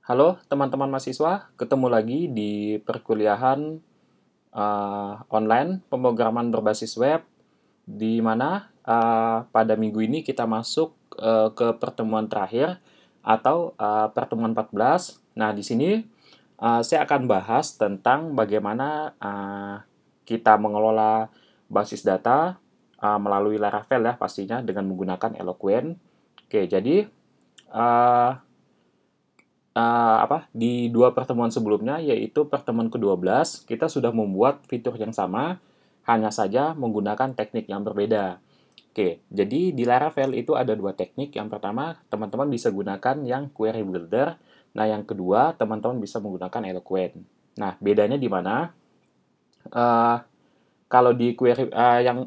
Halo teman-teman mahasiswa, ketemu lagi di perkuliahan online pemrograman berbasis web, di mana pada minggu ini kita masuk ke pertemuan terakhir atau pertemuan 14. Nah, di sini saya akan bahas tentang bagaimana kita mengelola basis data melalui Laravel ya pastinya dengan menggunakan Eloquent. Oke, jadi uh, di dua pertemuan sebelumnya, yaitu pertemuan ke-12, kita sudah membuat fitur yang sama, hanya saja menggunakan teknik yang berbeda. Oke, jadi di Laravel itu ada dua teknik. Yang pertama, teman-teman bisa gunakan yang Query Builder. Nah, yang kedua, teman-teman bisa menggunakan Eloquent. Nah, bedanya di mana? Eh, Kalau di query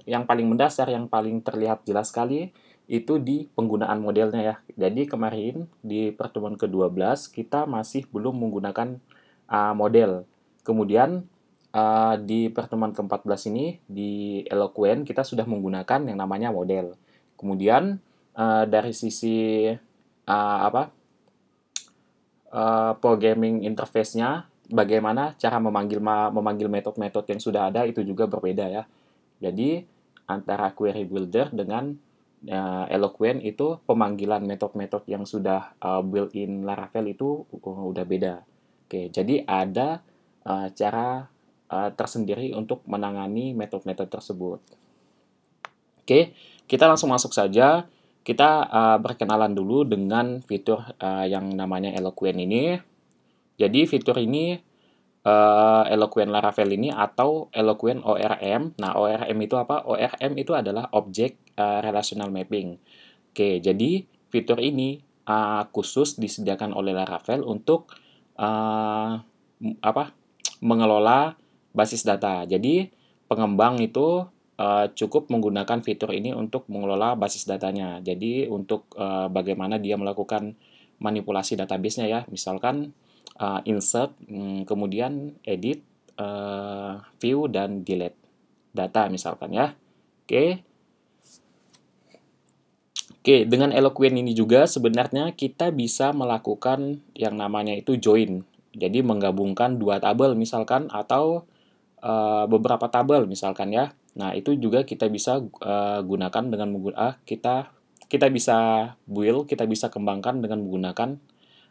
yang paling mendasar, yang paling terlihat jelas sekali itu di penggunaan modelnya ya. Jadi kemarin di pertemuan ke-12 kita masih belum menggunakan model. Kemudian di pertemuan ke-14 ini di Eloquent kita sudah menggunakan yang namanya model. Kemudian dari sisi apa programming interface-nya, bagaimana cara memanggil metode-metode yang sudah ada itu juga berbeda ya. Jadi antara query builder dengan Eloquent itu pemanggilan metode-metode yang sudah built-in Laravel itu udah beda. Oke, jadi ada cara tersendiri untuk menangani metode-metode tersebut. Oke, kita langsung masuk saja. Kita berkenalan dulu dengan fitur yang namanya Eloquent ini. Jadi fitur ini Eloquent Laravel ini atau Eloquent ORM. Nah, ORM itu apa? ORM itu adalah Object Relational Mapping. Oke, jadi fitur ini khusus disediakan oleh Laravel untuk uh, apa? Mengelola basis data. Jadi, pengembang itu cukup menggunakan fitur ini untuk mengelola basis datanya. Jadi, untuk bagaimana dia melakukan manipulasi database-nya ya. Misalkan insert, kemudian edit, view, dan delete data misalkan ya. Oke, Oke, dengan Eloquent ini juga sebenarnya kita bisa melakukan yang namanya itu join. Jadi menggabungkan dua tabel misalkan atau beberapa tabel misalkan ya. Nah, itu juga kita bisa gunakan dengan kita kita bisa build, kita bisa kembangkan dengan menggunakan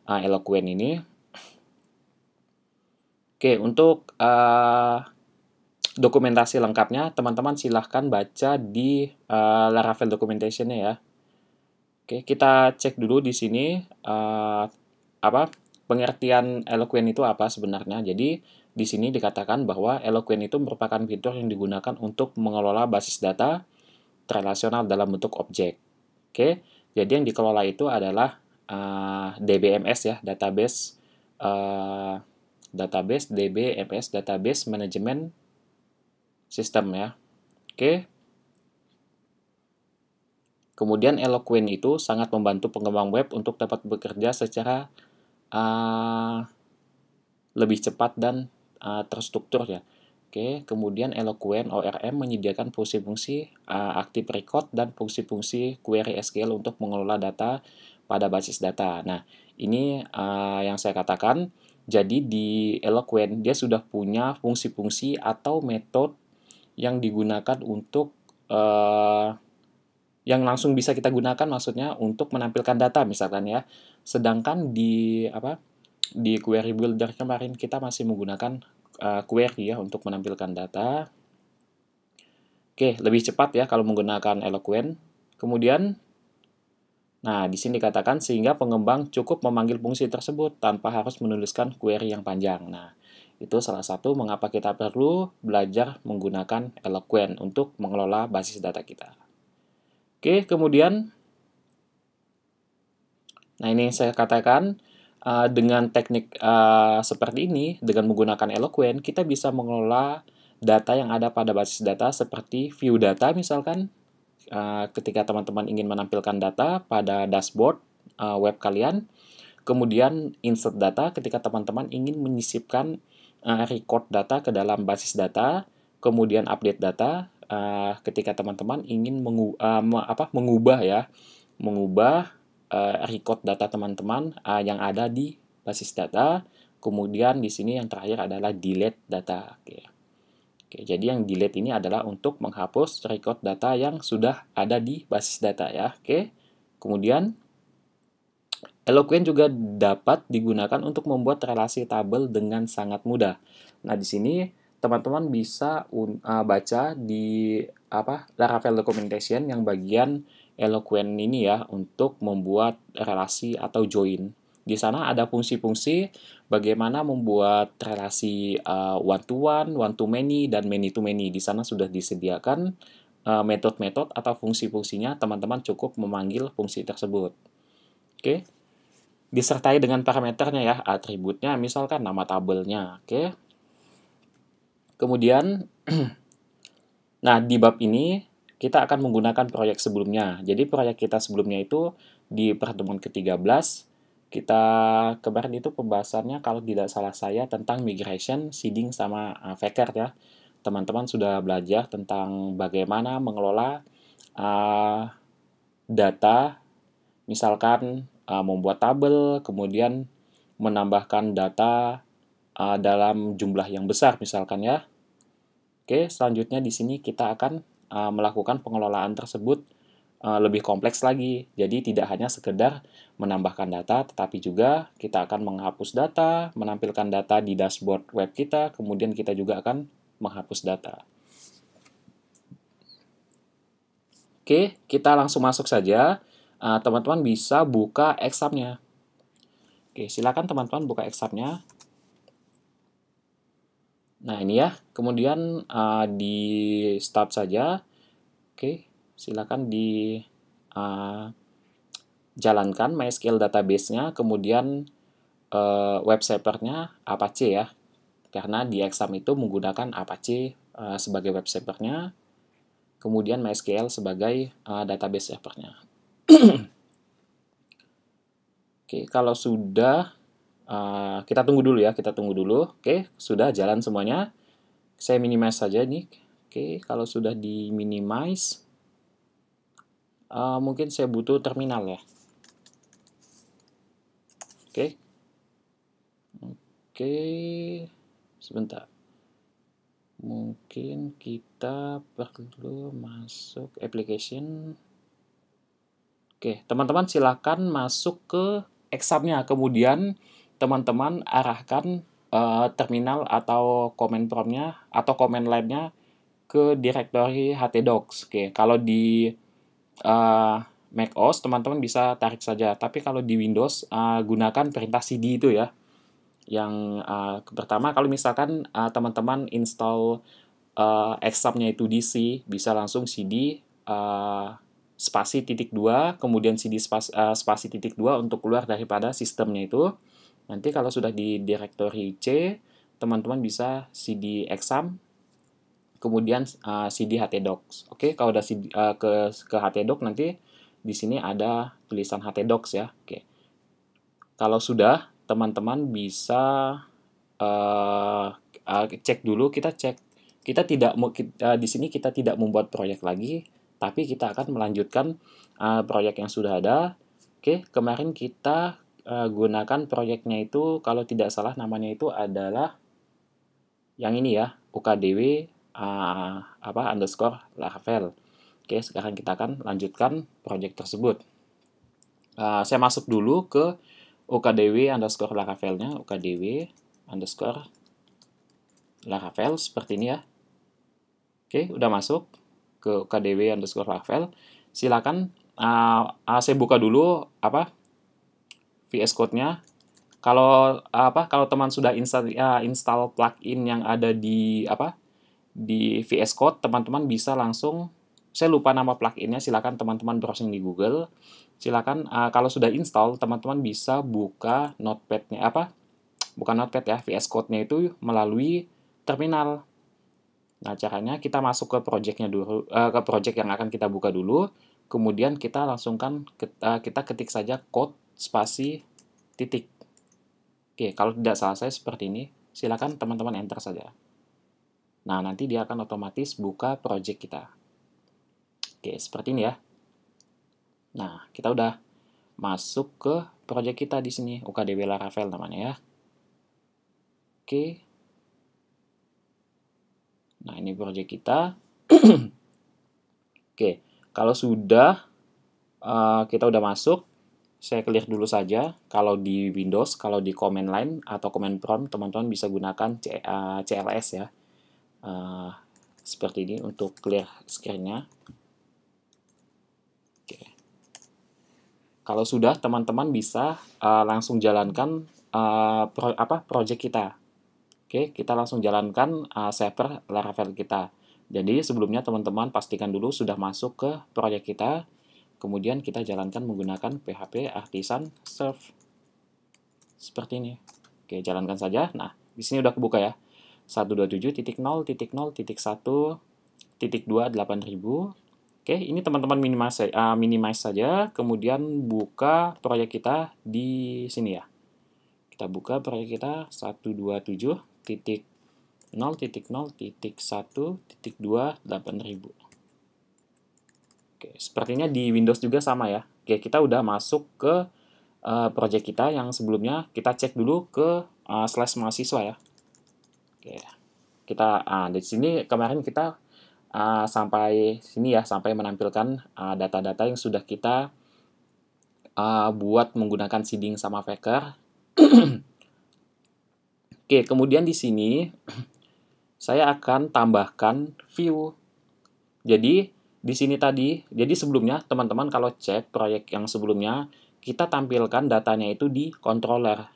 Eloquent ini. Oke, untuk dokumentasi lengkapnya teman-teman silahkan baca di Laravel documentation-nya ya. Oke, kita cek dulu di sini apa pengertian Eloquent itu apa sebenarnya. Jadi di sini dikatakan bahwa Eloquent itu merupakan fitur yang digunakan untuk mengelola basis data relasional dalam bentuk objek. Oke, jadi yang dikelola itu adalah DBMS ya, database DBMS, database management system ya. Oke. Kemudian Eloquent itu sangat membantu pengembang web untuk dapat bekerja secara uh, lebih cepat dan terstruktur ya. Oke, kemudian Eloquent ORM menyediakan fungsi-fungsi active record dan fungsi-fungsi query SQL untuk mengelola data pada basis data. Nah, ini yang saya katakan. Jadi di Eloquent dia sudah punya fungsi-fungsi atau metode yang digunakan untuk yang langsung bisa kita gunakan maksudnya untuk menampilkan data misalkan ya. Sedangkan di query builder kemarin kita masih menggunakan query ya untuk menampilkan data. Oke, lebih cepat ya kalau menggunakan Eloquent. Kemudian nah, di sini dikatakan sehingga pengembang cukup memanggil fungsi tersebut tanpa harus menuliskan query yang panjang. Nah, itu salah satu mengapa kita perlu belajar menggunakan Eloquent untuk mengelola basis data kita. Oke, kemudian nah ini saya katakan dengan teknik seperti ini, dengan menggunakan Eloquent, kita bisa mengelola data yang ada pada basis data seperti view data misalkan, ketika teman-teman ingin menampilkan data pada dashboard web kalian, kemudian insert data ketika teman-teman ingin menyisipkan record data ke dalam basis data, kemudian update data ketika teman-teman ingin mengubah record data teman-teman yang ada di basis data. Kemudian di sini yang terakhir adalah delete data. Oke, jadi yang delete ini adalah untuk menghapus record data yang sudah ada di basis data ya. Oke. Kemudian Eloquent juga dapat digunakan untuk membuat relasi tabel dengan sangat mudah. Nah, di sini teman-teman bisa baca di Laravel documentation yang bagian Eloquent ini ya untuk membuat relasi atau join. Di sana ada fungsi-fungsi bagaimana membuat relasi one to one to many, dan many to many. Di sana sudah disediakan metode-metode atau fungsi-fungsinya. Teman-teman cukup memanggil fungsi tersebut. Oke. Disertai dengan parameternya ya, atributnya misalkan nama tabelnya. Oke. Kemudian nah, di bab ini kita akan menggunakan proyek sebelumnya. Jadi proyek kita sebelumnya itu di pertemuan ke-13 kita kemarin itu pembahasannya kalau tidak salah saya tentang migration, seeding sama Faker ya. Teman-teman sudah belajar tentang bagaimana mengelola data, misalkan membuat tabel, kemudian menambahkan data dalam jumlah yang besar misalkan ya. Oke, selanjutnya di sini kita akan melakukan pengelolaan tersebut lebih kompleks lagi. Jadi tidak hanya sekedar menambahkan data, tetapi juga kita akan menghapus data, menampilkan data di dashboard web kita, kemudian kita juga akan menghapus data. Oke, kita langsung masuk saja. Teman-teman bisa buka exam-nya. Oke, silakan teman-teman buka exam-nya. Nah, ini ya. Kemudian di start saja. Oke, silakan di jalankan MySQL database-nya, kemudian web server-nya Apache ya. Karena di exam itu menggunakan Apache sebagai web server-nya, kemudian MySQL sebagai database server-nya. Oke, kalau sudah kita tunggu dulu ya, kita tunggu dulu. Oke, sudah jalan semuanya. Saya minimize saja nih. Oke, kalau sudah di minimize, mungkin saya butuh terminal ya. Oke, oke, sebentar. Mungkin kita perlu masuk application. Oke, teman-teman silakan masuk ke exam-nya. Kemudian teman-teman arahkan terminal atau command prompt-nya atau command line-nya ke directory htdocs. Oke, kalau di macOS teman-teman bisa tarik saja, tapi kalau di Windows gunakan perintah cd itu ya. Yang pertama, kalau misalkan teman-teman install exam-nya itu di C, bisa langsung cd spasi titik 2, kemudian cd spasi titik 2 untuk keluar daripada sistemnya itu. Nanti kalau sudah di directory C, teman-teman bisa cd exam, kemudian cd htdocs. Oke, kalau udah ke htdocs nanti di sini ada tulisan htdocs ya. Oke. Kalau sudah, teman-teman bisa cek dulu, kita tidak di sini kita tidak membuat proyek lagi, tapi kita akan melanjutkan proyek yang sudah ada. Oke, kemarin kita gunakan proyeknya itu, kalau tidak salah namanya itu adalah yang ini ya, ukdw underscore Laravel. Oke, sekarang kita akan lanjutkan proyek tersebut. Saya masuk dulu ke ukdw underscore Laravelnya, ukdw underscore Laravel seperti ini ya. Oke, udah masuk ke ukdw underscore Laravel. Silakan saya buka dulu VS Code-nya. Kalau teman sudah install plugin yang ada di VS Code, teman-teman bisa langsung, saya lupa nama pluginnya, silakan teman-teman browsing di Google. Silakan kalau sudah install, teman-teman bisa buka notepad-nya bukan notepad ya, VS Code-nya itu melalui terminal. Nah, caranya kita masuk ke project-nya dulu, ke project yang akan kita buka dulu, kemudian kita langsungkan kita ketik saja code spasi titik. Oke, kalau tidak salah saya seperti ini, silakan teman-teman enter saja. Nah, nanti dia akan otomatis buka project kita. Oke, seperti ini ya. Nah, kita udah masuk ke project kita di sini, UKDW Laravel namanya ya. Oke. Nah, ini project kita. Oke, kalau sudah kita udah masuk, saya clear dulu saja. Kalau di Windows, kalau di command line atau command prompt, teman-teman bisa gunakan CLS ya. Seperti ini untuk clear screen-nya. Oke. Kalau sudah, teman-teman bisa langsung jalankan project kita. Oke, kita langsung jalankan server Laravel kita. Jadi sebelumnya teman-teman pastikan dulu sudah masuk ke project kita. Kemudian kita jalankan menggunakan PHP Artisan Serve. Seperti ini. Oke, jalankan saja. Nah, di sini udah kebuka ya. 127.0.0.1.2.8000. Oke, ini teman-teman minimize saja. Kemudian buka proyek kita di sini ya. Kita buka proyek kita 127.0.0.1.2.8000. Oke, sepertinya di Windows juga sama ya. Oke, kita udah masuk ke project kita yang sebelumnya. Kita cek dulu ke slash mahasiswa ya. Oke, kita di sini kemarin kita sampai sini ya, sampai menampilkan data-data yang sudah kita buat menggunakan seeding sama Packer. Oke, kemudian di sini saya akan tambahkan view. Jadi di sini tadi, jadi sebelumnya teman-teman kalau cek proyek yang sebelumnya, kita tampilkan datanya itu di controller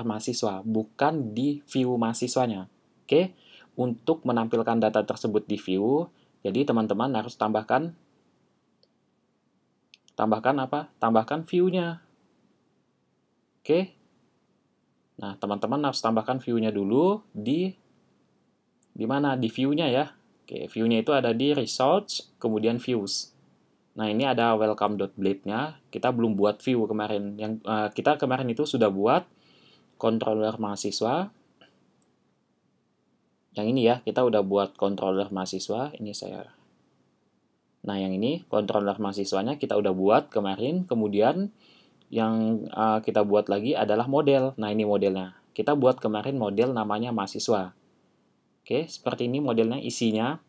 mahasiswa, bukan di view mahasiswanya. Oke, untuk menampilkan data tersebut di view, jadi teman-teman harus tambahkan apa? Tambahkan view-nya. Oke. Nah, teman-teman harus tambahkan view-nya dulu di mana? Di view-nya ya. Oke, view-nya itu ada di results, kemudian views. Nah, ini ada welcome.blade-nya. Kita belum buat view kemarin. Yang kita kemarin itu sudah buat controller mahasiswa. Yang ini ya, kita udah buat controller mahasiswa. Ini saya. Nah, yang ini controller mahasiswanya kita udah buat kemarin. Kemudian yang kita buat lagi adalah model. Nah, ini modelnya. Kita buat kemarin model namanya mahasiswa. Oke, seperti ini modelnya, isinya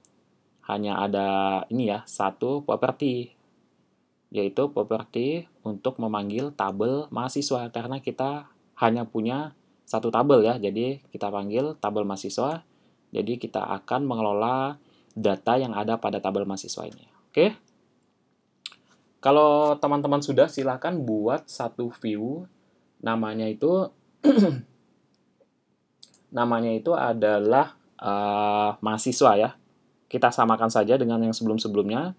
hanya ada ini ya, satu properti, yaitu properti untuk memanggil tabel mahasiswa, karena kita hanya punya satu tabel ya, jadi kita panggil tabel mahasiswa, jadi kita akan mengelola data yang ada pada tabel mahasiswa ini. Oke, kalau teman-teman sudah, silakan buat satu view, namanya itu adalah mahasiswa ya. Kita samakan saja dengan yang sebelum-sebelumnya.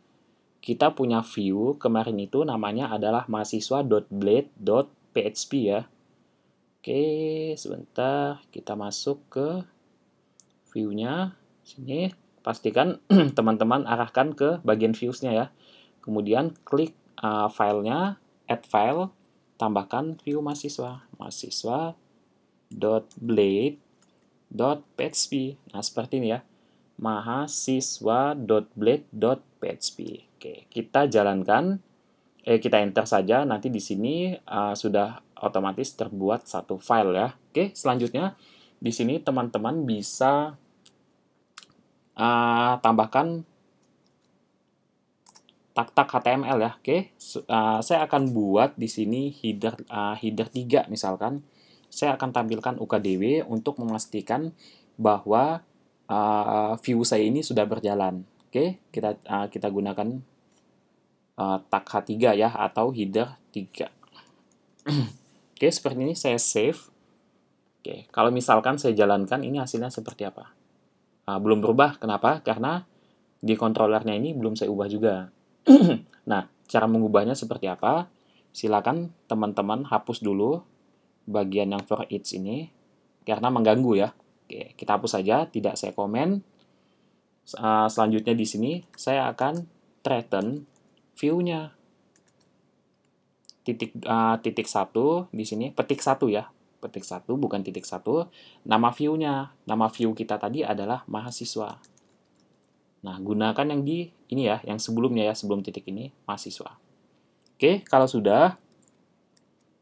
Kita punya view kemarin itu namanya adalah mahasiswa.blade.php ya. Oke, sebentar kita masuk ke view-nya. Sini pastikan teman-teman arahkan ke bagian views-nya ya. Kemudian klik filenya, add file, tambahkan view mahasiswa. mahasiswa.blade.php. Nah, seperti ini ya. mahasiswa.blade.php. Oke, kita jalankan. Kita enter saja. Nanti di sini sudah otomatis terbuat satu file ya. Oke, selanjutnya di sini teman-teman bisa tambahkan tag-tag HTML ya. Oke, saya akan buat di sini header 3 misalkan. Saya akan tampilkan UKDW untuk memastikan bahwa view saya ini sudah berjalan. Oke, kita gunakan tag H3 ya, atau header 3. Oke, seperti ini saya save. Oke, kalau misalkan saya jalankan, ini hasilnya seperti apa? Belum berubah, kenapa? Karena di controllernya ini belum saya ubah juga. Nah, cara mengubahnya seperti apa? Silakan teman-teman hapus dulu bagian yang for each ini, karena mengganggu ya. Oke, kita hapus saja, tidak saya komen. Selanjutnya di sini, saya akan threaten view-nya. Titik 1 di sini, petik 1 ya. Petik 1 bukan titik 1. Nama view-nya. Nama view kita tadi adalah mahasiswa. Nah, gunakan yang di ini ya, yang sebelumnya ya, sebelum titik ini, mahasiswa. Oke, kalau sudah,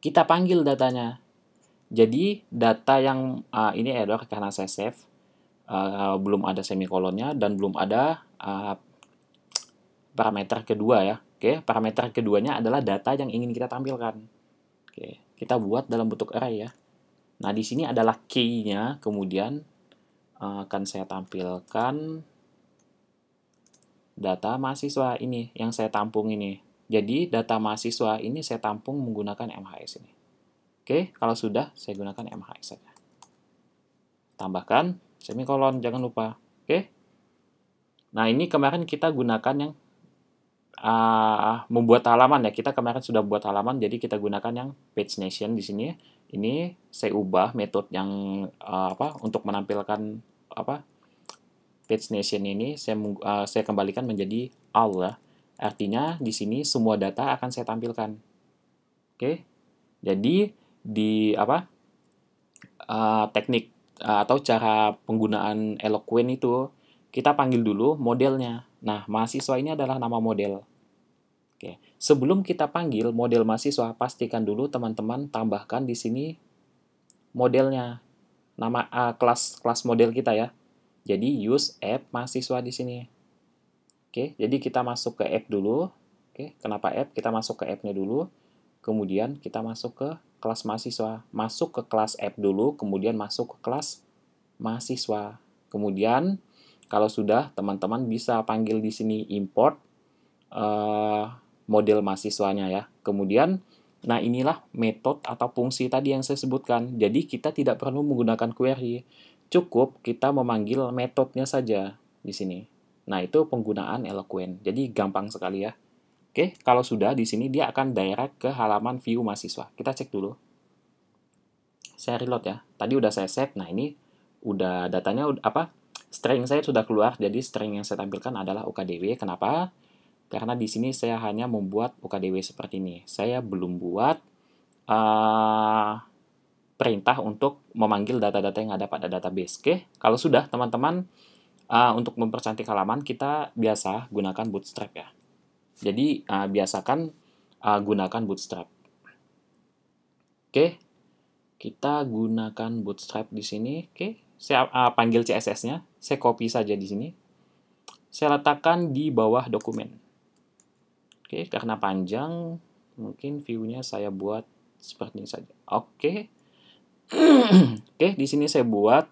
kita panggil datanya. Jadi data yang ini error karena saya save, belum ada semikolonnya dan belum ada parameter kedua ya. Oke, parameter keduanya adalah data yang ingin kita tampilkan. Oke, kita buat dalam bentuk array ya. Nah, di sini adalah key-nya, kemudian akan saya tampilkan data mahasiswa ini yang saya tampung ini. Jadi data mahasiswa ini saya tampung menggunakan MHS ini. Oke, kalau sudah, saya gunakan MHS saja. Tambahkan semikolon, jangan lupa. Oke. Nah, ini kemarin kita gunakan yang membuat halaman ya. Kita kemarin sudah buat halaman, jadi kita gunakan yang pagination di sini. Ini saya ubah metode yang untuk menampilkan pagination ini saya kembalikan menjadi all ya. Artinya di sini semua data akan saya tampilkan. Oke. Jadi di teknik atau cara penggunaan Eloquent itu kita panggil dulu modelnya. Nah, mahasiswa ini adalah nama model. Oke. Sebelum kita panggil model mahasiswa, pastikan dulu teman-teman tambahkan di sini modelnya. Nama kelas model kita ya. Jadi use app mahasiswa di sini. Oke, jadi kita masuk ke app dulu. Oke, kenapa app? Kita masuk ke app-nya dulu. Kemudian kita masuk ke kelas mahasiswa. Masuk ke kelas app dulu, kemudian masuk ke kelas mahasiswa. Kemudian kalau sudah, teman-teman bisa panggil di sini import model mahasiswanya ya. Kemudian, nah inilah metode atau fungsi tadi yang saya sebutkan. Jadi kita tidak perlu menggunakan query. Cukup kita memanggil metodenya saja di sini. Nah, itu penggunaan Eloquent. Jadi gampang sekali ya. Oke, kalau sudah di sini dia akan direct ke halaman view mahasiswa. Kita cek dulu. Saya reload ya. Tadi udah saya save. Nah, ini udah datanya string saya sudah keluar. Jadi string yang saya tampilkan adalah UKDW. Kenapa? Karena di sini saya hanya membuat UKDW seperti ini. Saya belum buat perintah untuk memanggil data-data yang ada pada database. Oke, kalau sudah teman-teman untuk mempercantik halaman kita biasa gunakan Bootstrap ya. Jadi biasakan gunakan Bootstrap. Oke, kita gunakan Bootstrap di sini. Oke, saya panggil CSS-nya. Saya copy saja di sini. Saya letakkan di bawah dokumen. Oke, karena panjang, mungkin view-nya saya buat seperti ini saja. Oke. Oke, di sini saya buat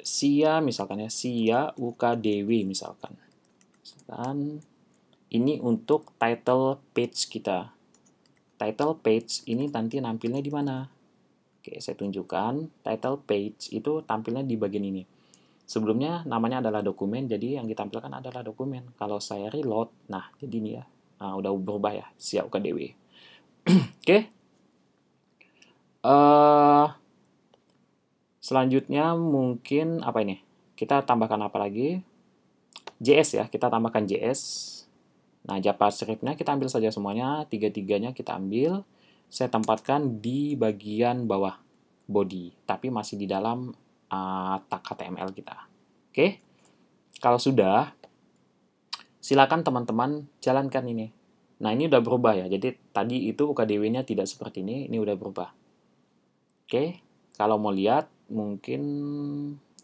SIA misalkan ya, SIA UKDW misalkan. Ini untuk title page kita. Title page ini nanti nampilnya di mana? Oke, saya tunjukkan. Title page itu tampilnya di bagian ini. Sebelumnya namanya adalah dokumen, jadi yang ditampilkan adalah dokumen. Kalau saya reload, nah jadi ini ya. Nah, udah berubah ya, SIA UKDW. Oke. Selanjutnya mungkin apa ini? Kita tambahkan apa lagi? JS ya, kita tambahkan JS. Nah, JavaScript-nya kita ambil saja semuanya, tiga-tiganya kita ambil. Saya tempatkan di bagian bawah body, tapi masih di dalam tag HTML kita. Oke, kalau sudah, silakan teman-teman jalankan ini. Nah, ini udah berubah ya, jadi tadi itu UKDW-nya tidak seperti ini udah berubah. Oke, kalau mau lihat, mungkin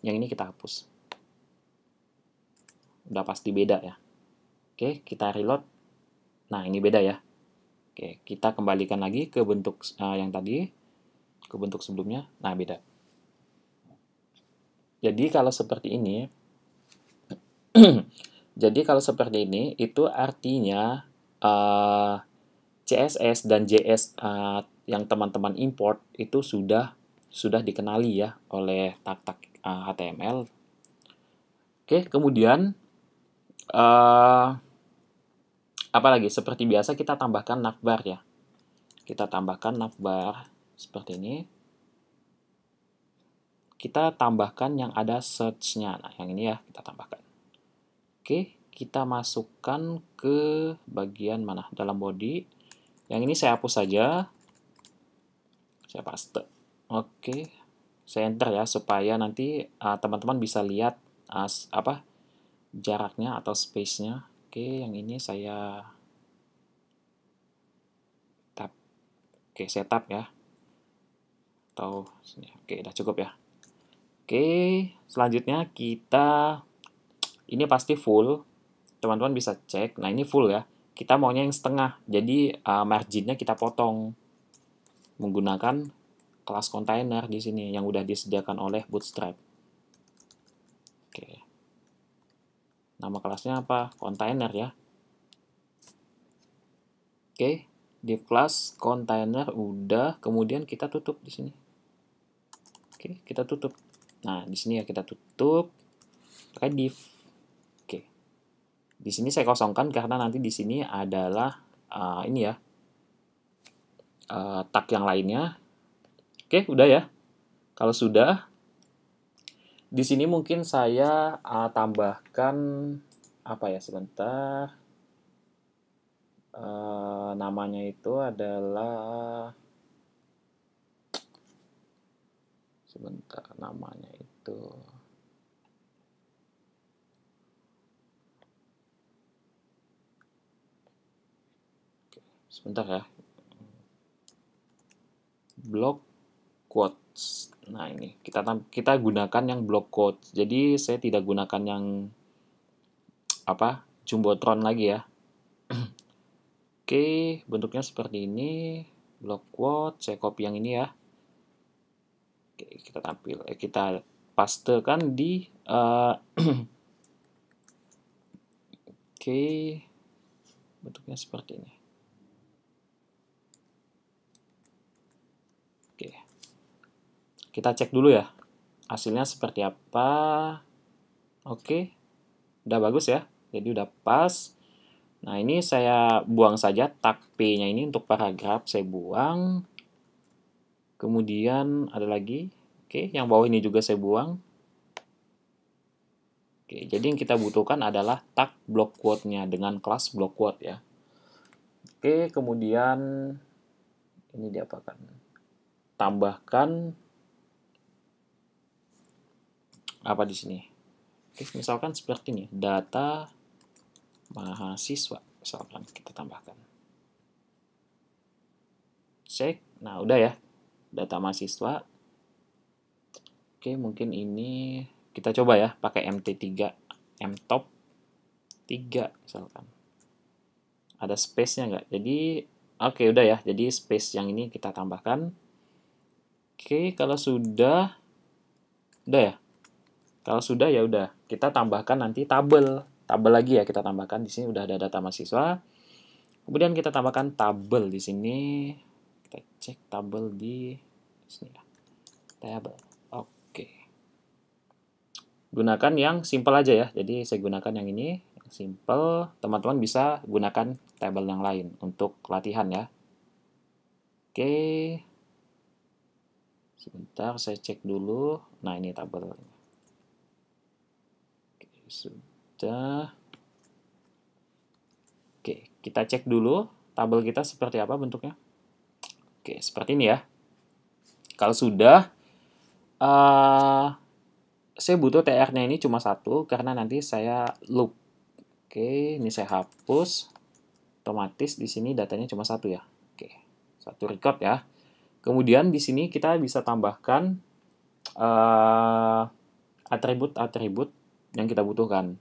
yang ini kita hapus. Udah pasti beda ya. Oke, kita reload. Nah, ini beda ya. Oke, kita kembalikan lagi ke bentuk yang tadi, ke bentuk sebelumnya. Nah, beda. Jadi kalau seperti ini, itu artinya CSS dan JS yang teman-teman import itu sudah dikenali ya oleh tag-tag HTML. Oke, kemudian apalagi seperti biasa kita tambahkan navbar ya. Kita tambahkan navbar seperti ini. Kita tambahkan yang ada search-nya. Nah, yang ini ya kita tambahkan. Oke, kita masukkan ke bagian mana? Dalam body. Yang ini saya hapus saja. Saya paste. Oke, saya enter ya supaya nanti teman-teman bisa lihat jaraknya atau space-nya. Oke, yang ini saya tab Oke, setup ya. Atau sini. Oke, udah cukup ya. Oke, selanjutnya ini pasti full. Teman-teman bisa cek. Nah, ini full ya. Kita maunya yang setengah. Jadi marginnya kita potong menggunakan kelas container di sini yang udah disediakan oleh Bootstrap. Oke. Nama kelasnya apa? Container ya. Oke, div class container udah, kemudian kita tutup di sini. Oke, kita tutup. Nah, di sini ya kita tutup pakai div. Oke. Di sini saya kosongkan karena nanti di sini adalah ini ya. Tag yang lainnya. Oke, udah ya. Kalau sudah, di sini mungkin saya tambahkan apa ya, sebentar. Namanya itu adalah sebentar, namanya itu sebentar ya, block quotes. Nah, ini kita gunakan yang block quotes. Jadi saya tidak gunakan yang apa, jumbotron lagi ya. Oke, bentuknya seperti ini. Block quote, saya copy yang ini ya. Oke, kita pastekan di oke, bentuknya seperti ini. Oke, kita cek dulu ya hasilnya seperti apa. Oke, udah bagus ya, jadi udah pas. Nah, ini saya buang saja tag P-nya ini untuk paragraf, saya buang. Kemudian ada lagi, oke, yang bawah ini juga saya buang. Oke, jadi yang kita butuhkan adalah tag block quote-nya dengan kelas block quote ya. Oke, kemudian ini diapakan? Tambahkan apa di sini? Oke, misalkan seperti ini, data mahasiswa, misalkan kita tambahkan. Cek, nah udah ya, data mahasiswa. Oke, mungkin ini kita coba ya, pakai MT3, mtop 3 misalkan. Ada space-nya nggak? Jadi, oke udah ya, jadi space yang ini kita tambahkan. Oke, kalau sudah ya. Kalau sudah ya udah, kita tambahkan nanti tabel. Tabel lagi ya kita tambahkan. Di sini udah ada data mahasiswa. Kemudian kita tambahkan tabel di sini. Kita cek tabel di sini ya. Tabel. Oke. Gunakan yang simple aja ya. Jadi saya gunakan yang ini, simple. Teman-teman bisa gunakan tabel yang lain untuk latihan ya. Oke. Sebentar saya cek dulu. Nah, ini tabelnya. Sudah. Oke, kita cek dulu tabel kita seperti apa bentuknya. Oke, seperti ini ya. Kalau sudah, saya butuh tr-nya ini cuma satu karena nanti saya loop. Oke, ini saya hapus. Otomatis di sini datanya cuma satu ya. Oke, satu record ya. Kemudian di sini kita bisa tambahkan atribut-atribut yang kita butuhkan.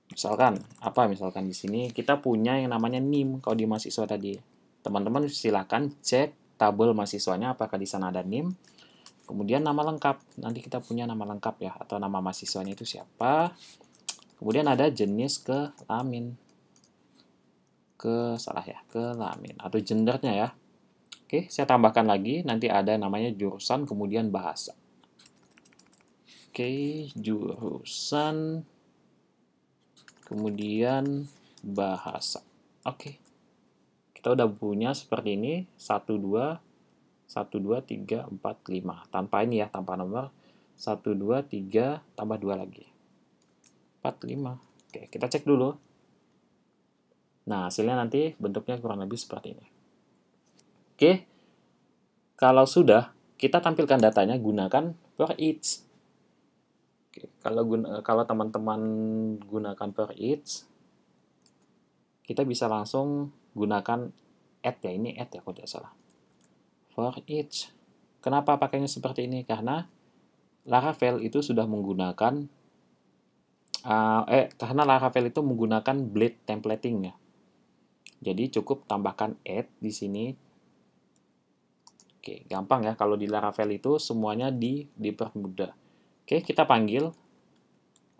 Misalkan apa? Misalkan di sini kita punya yang namanya NIM kalau di mahasiswa tadi. Teman-teman silakan cek tabel mahasiswanya apakah di sana ada NIM. Kemudian nama lengkap. Nanti kita punya nama lengkap ya atau nama mahasiswanya itu siapa. Kemudian ada jenis kelamin. Kelamin atau gendernya ya. Oke, saya tambahkan lagi nanti ada namanya jurusan kemudian bahasa. Oke, jurusan kemudian bahasa. Oke. Kita udah punya seperti ini 1 2 1 2 3 4 5. Tanpa ini ya, tanpa nomor 1 2 3 tambah 2 lagi. 4 5. Oke, kita cek dulu. Nah, hasilnya nanti bentuknya kurang lebih seperti ini. Oke. Kalau sudah, kita tampilkan datanya gunakan per each. Oke, kalau teman-teman gunakan per each, kita bisa langsung gunakan add ya, ini add ya kalau tidak salah. For each. Kenapa pakainya seperti ini? Karena Laravel itu sudah menggunakan karena Laravel itu menggunakan blade templating ya. Jadi cukup tambahkan add di sini. Oke, gampang ya kalau di Laravel itu semuanya dipermudah. Oke, kita panggil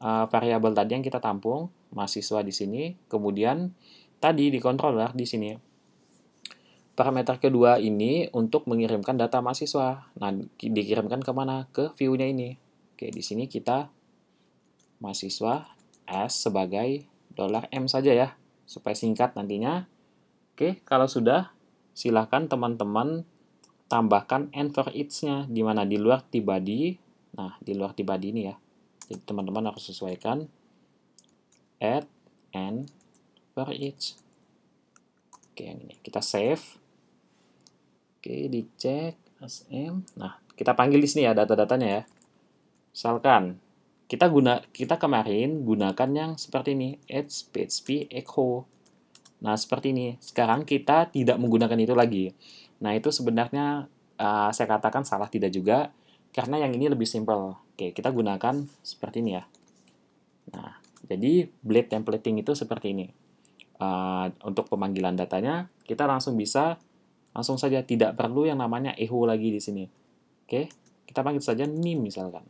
variabel tadi yang kita tampung, mahasiswa di sini, kemudian tadi di controller di sini. Parameter kedua ini untuk mengirimkan data mahasiswa. Nah, dikirimkan kemana? Ke view-nya ini. Oke, di sini kita mahasiswa as sebagai $M saja ya, supaya singkat nantinya. Oke, kalau sudah, silakan teman-teman tambahkan and for each-nya, di mana di luar di body. Nah, di luar di body ini ya. Jadi teman-teman harus sesuaikan add and for each. Oke, yang ini kita save. Oke, dicek SM. Nah, kita panggil di sini ya data-datanya ya. Misalkan kita kemarin gunakan yang seperti ini, add PHP echo. Nah, seperti ini. Sekarang kita tidak menggunakan itu lagi. Nah, itu sebenarnya saya katakan salah tidak juga, karena yang ini lebih simple. Oke, kita gunakan seperti ini ya. Nah, jadi blade templating itu seperti ini. Untuk pemanggilan datanya, kita langsung saja, tidak perlu yang namanya echo lagi di sini. Oke, kita panggil saja nim misalkan.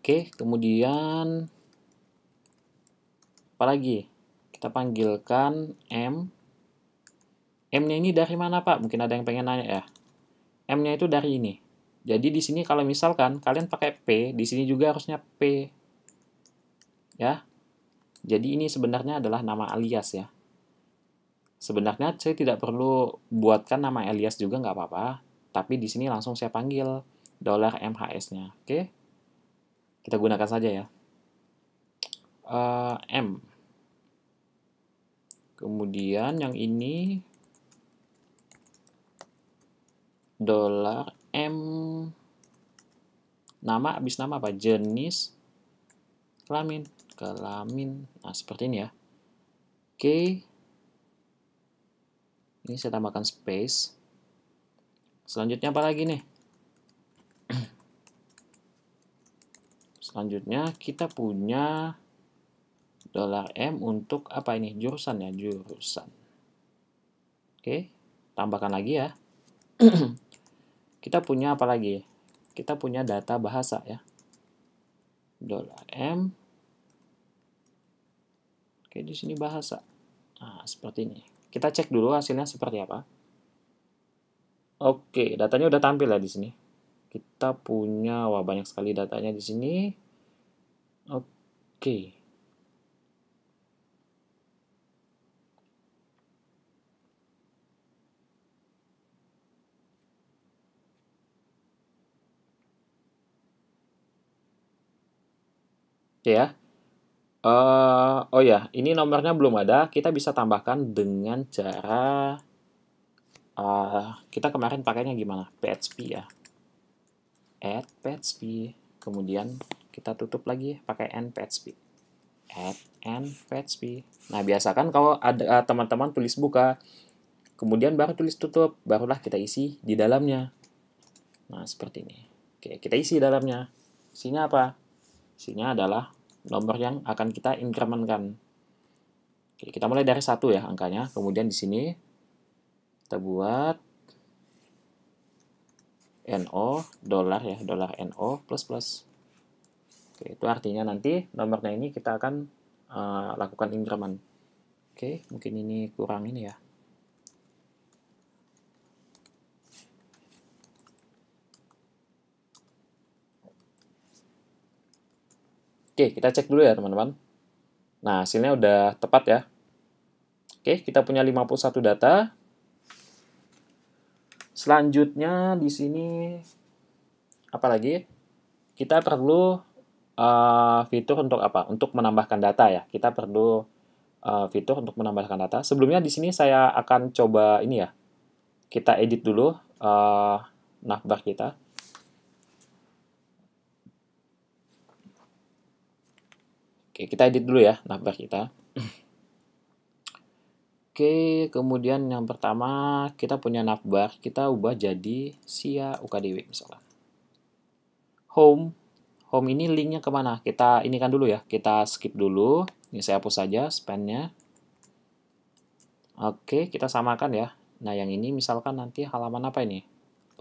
Oke, kemudian apa lagi? Kita panggilkan M. M-nya ini dari mana, Pak? Mungkin ada yang pengen nanya ya. M-nya itu dari ini. Jadi di sini kalau misalkan kalian pakai P, di sini juga harusnya P. Ya. Jadi ini sebenarnya adalah nama alias ya. Sebenarnya saya tidak perlu buatkan nama alias juga nggak apa-apa, tapi di sini langsung saya panggil $MHS-nya. Oke, kita gunakan saja ya. M. Kemudian yang ini $M. Nama, habis nama apa? Jenis kelamin. Nah, seperti ini ya. Oke. Ini saya tambahkan space. Selanjutnya apa lagi nih? Selanjutnya kita punya $M untuk apa ini? Jurusan ya, jurusan. Oke, tambahkan lagi ya. Kita punya apa lagi? Kita punya data bahasa ya. $M. Oke, di sini bahasa. Nah, seperti ini. Kita cek dulu hasilnya seperti apa. Oke, datanya udah tampil ya di sini. Kita punya, wah banyak sekali datanya di sini. Oke. Oke ya. Oh ya, ini nomornya belum ada. Kita bisa tambahkan dengan cara kita kemarin pakainya gimana? PHP ya. Add PHP. Kemudian kita tutup lagi pakai end PHP. Add end PHP. Nah, biasakan kalau ada teman-teman tulis buka, kemudian baru tulis tutup, barulah kita isi di dalamnya. Nah, seperti ini. Oke, kita isi dalamnya. Isinya apa? Isinya adalah nomor yang akan kita incrementkan. Oke, kita mulai dari 1 ya angkanya. Kemudian di sini kita buat NO, dolar ya, $NO plus plus. Oke, itu artinya nanti nomornya ini kita akan lakukan increment. Oke, mungkin ini kurang ini ya. Oke, kita cek dulu ya teman-teman. Nah, hasilnya udah tepat ya. Oke, kita punya 51 data. Selanjutnya di sini apa lagi? Kita perlu fitur untuk apa? Untuk menambahkan data ya. Kita perlu fitur untuk menambahkan data. Sebelumnya di sini saya akan coba ini ya. Kita edit dulu navbar kita. Oke, kita edit dulu ya navbar kita. Oke, kemudian yang pertama kita punya navbar, kita ubah jadi Sia UKDW misalkan. Home, home ini linknya kemana? Kita ini kan dulu ya, kita skip dulu. Ini saya hapus saja span-nya. Oke, kita samakan ya. Nah, yang ini misalkan nanti halaman apa ini?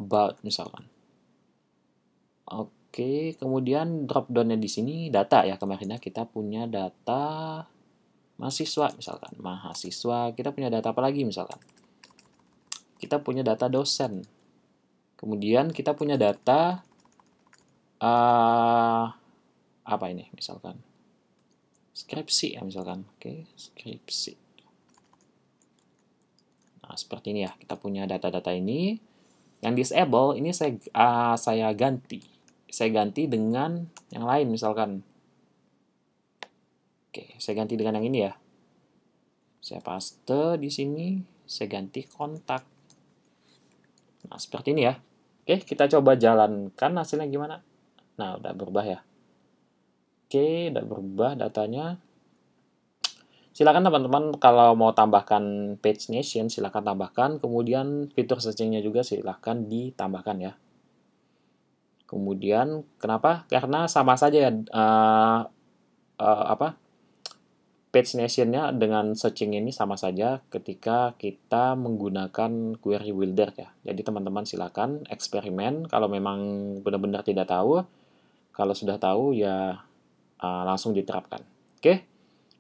About misalkan. Oke, kemudian drop down-nya di sini data ya. Kemarin kita punya data mahasiswa misalkan. Mahasiswa, kita punya data apa lagi misalkan? Kita punya data dosen. Kemudian kita punya data apa ini misalkan? Skripsi ya misalkan. Oke, skripsi. Nah, seperti ini ya. Kita punya data-data ini. Yang disable ini saya ganti. Saya ganti dengan yang lain misalkan. Oke, saya ganti dengan yang ini ya. Saya paste di sini, saya ganti kontak. Nah, seperti ini ya. Oke, kita coba jalankan hasilnya gimana. Nah, udah berubah ya. Oke, udah berubah datanya. Silakan teman-teman kalau mau tambahkan page nation, silakan tambahkan. Kemudian fitur searching-nya juga silakan ditambahkan ya. Kemudian kenapa? Karena sama saja ya page nation-nya dengan searching ini sama saja ketika kita menggunakan query builder ya. Jadi teman-teman silakan eksperimen kalau memang benar-benar tidak tahu. Kalau sudah tahu ya langsung diterapkan. Oke,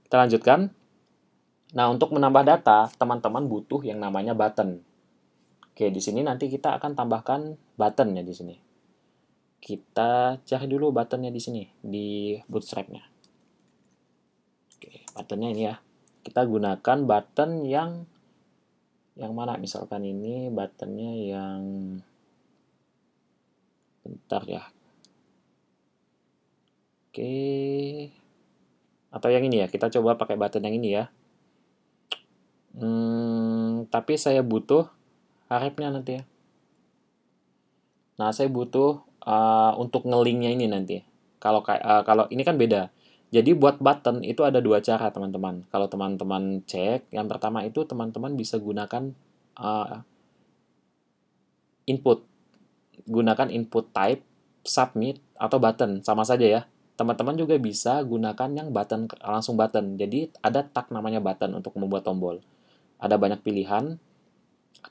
kita lanjutkan. Nah, untuk menambah data, teman-teman butuh yang namanya button. Oke, di sini nanti kita akan tambahkan button ya di sini. Kita cari dulu buttonnya di sini, di Bootstrap-nya. Oke, buttonnya ini ya. Kita gunakan button yang mana? Misalkan ini buttonnya yang bentar ya. Oke. Atau yang ini ya, kita coba pakai button yang ini ya. Tapi saya butuh harapnya nanti ya. Nah, saya butuh untuk nge-linknya ini nanti. Kalau ini kan beda. Jadi buat button itu ada dua cara teman-teman. Kalau teman-teman cek, yang pertama itu teman-teman bisa gunakan input. Gunakan input type, submit, atau button. Sama saja ya. Teman-teman juga bisa gunakan yang button, langsung button. Jadi ada tag namanya button untuk membuat tombol. Ada banyak pilihan,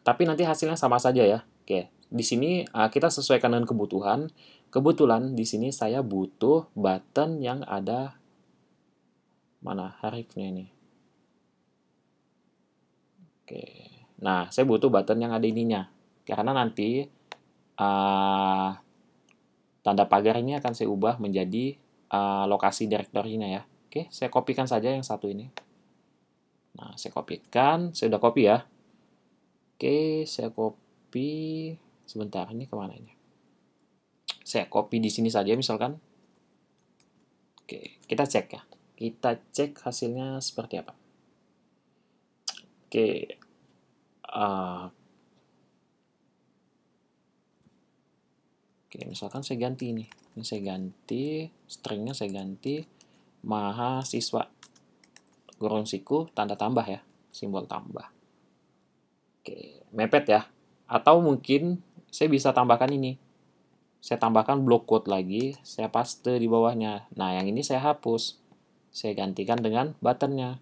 tapi nanti hasilnya sama saja ya. Oke, di sini kita sesuaikan dengan kebutuhan. Kebetulan di sini saya butuh button yang ada mana harifnya ini. Oke, nah saya butuh button yang ada ininya karena nanti tanda pagar ini akan saya ubah menjadi lokasi direktorinya ya. Oke, saya kopikan saja yang satu ini. Nah, saya kopikan, saya udah copy ya. Oke, saya copy. Sebentar, ini kemana ini? Saya copy di sini saja misalkan. Oke, kita cek ya. Kita cek hasilnya seperti apa. Oke. Oke, misalkan saya ganti ini. Ini saya ganti, stringnya saya ganti mahasiswa. Kurung siku, tanda tambah ya. Simbol tambah. Oke, mepet ya. Atau mungkin saya bisa tambahkan ini. Saya tambahkan block quote lagi, saya paste di bawahnya. Nah, yang ini saya hapus. Saya gantikan dengan buttonnya.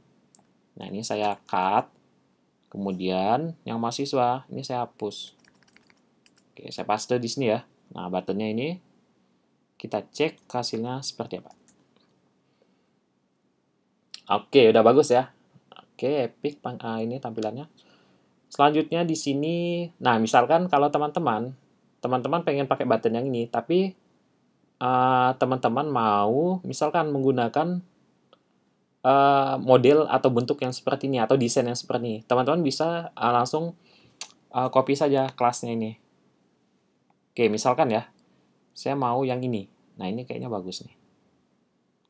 Nah, ini saya cut. Kemudian, yang mahasiswa, ini saya hapus. Oke, saya paste di sini ya. Nah, buttonnya ini, kita cek hasilnya seperti apa. Oke, udah bagus ya. Oke, epic ini tampilannya. Selanjutnya di sini, nah misalkan kalau teman-teman pengen pakai button yang ini, tapi teman-teman mau misalkan menggunakan model atau bentuk yang seperti ini atau desain yang seperti ini, teman-teman bisa langsung copy saja kelasnya ini. Oke, misalkan ya, saya mau yang ini. Nah, ini kayaknya bagus nih.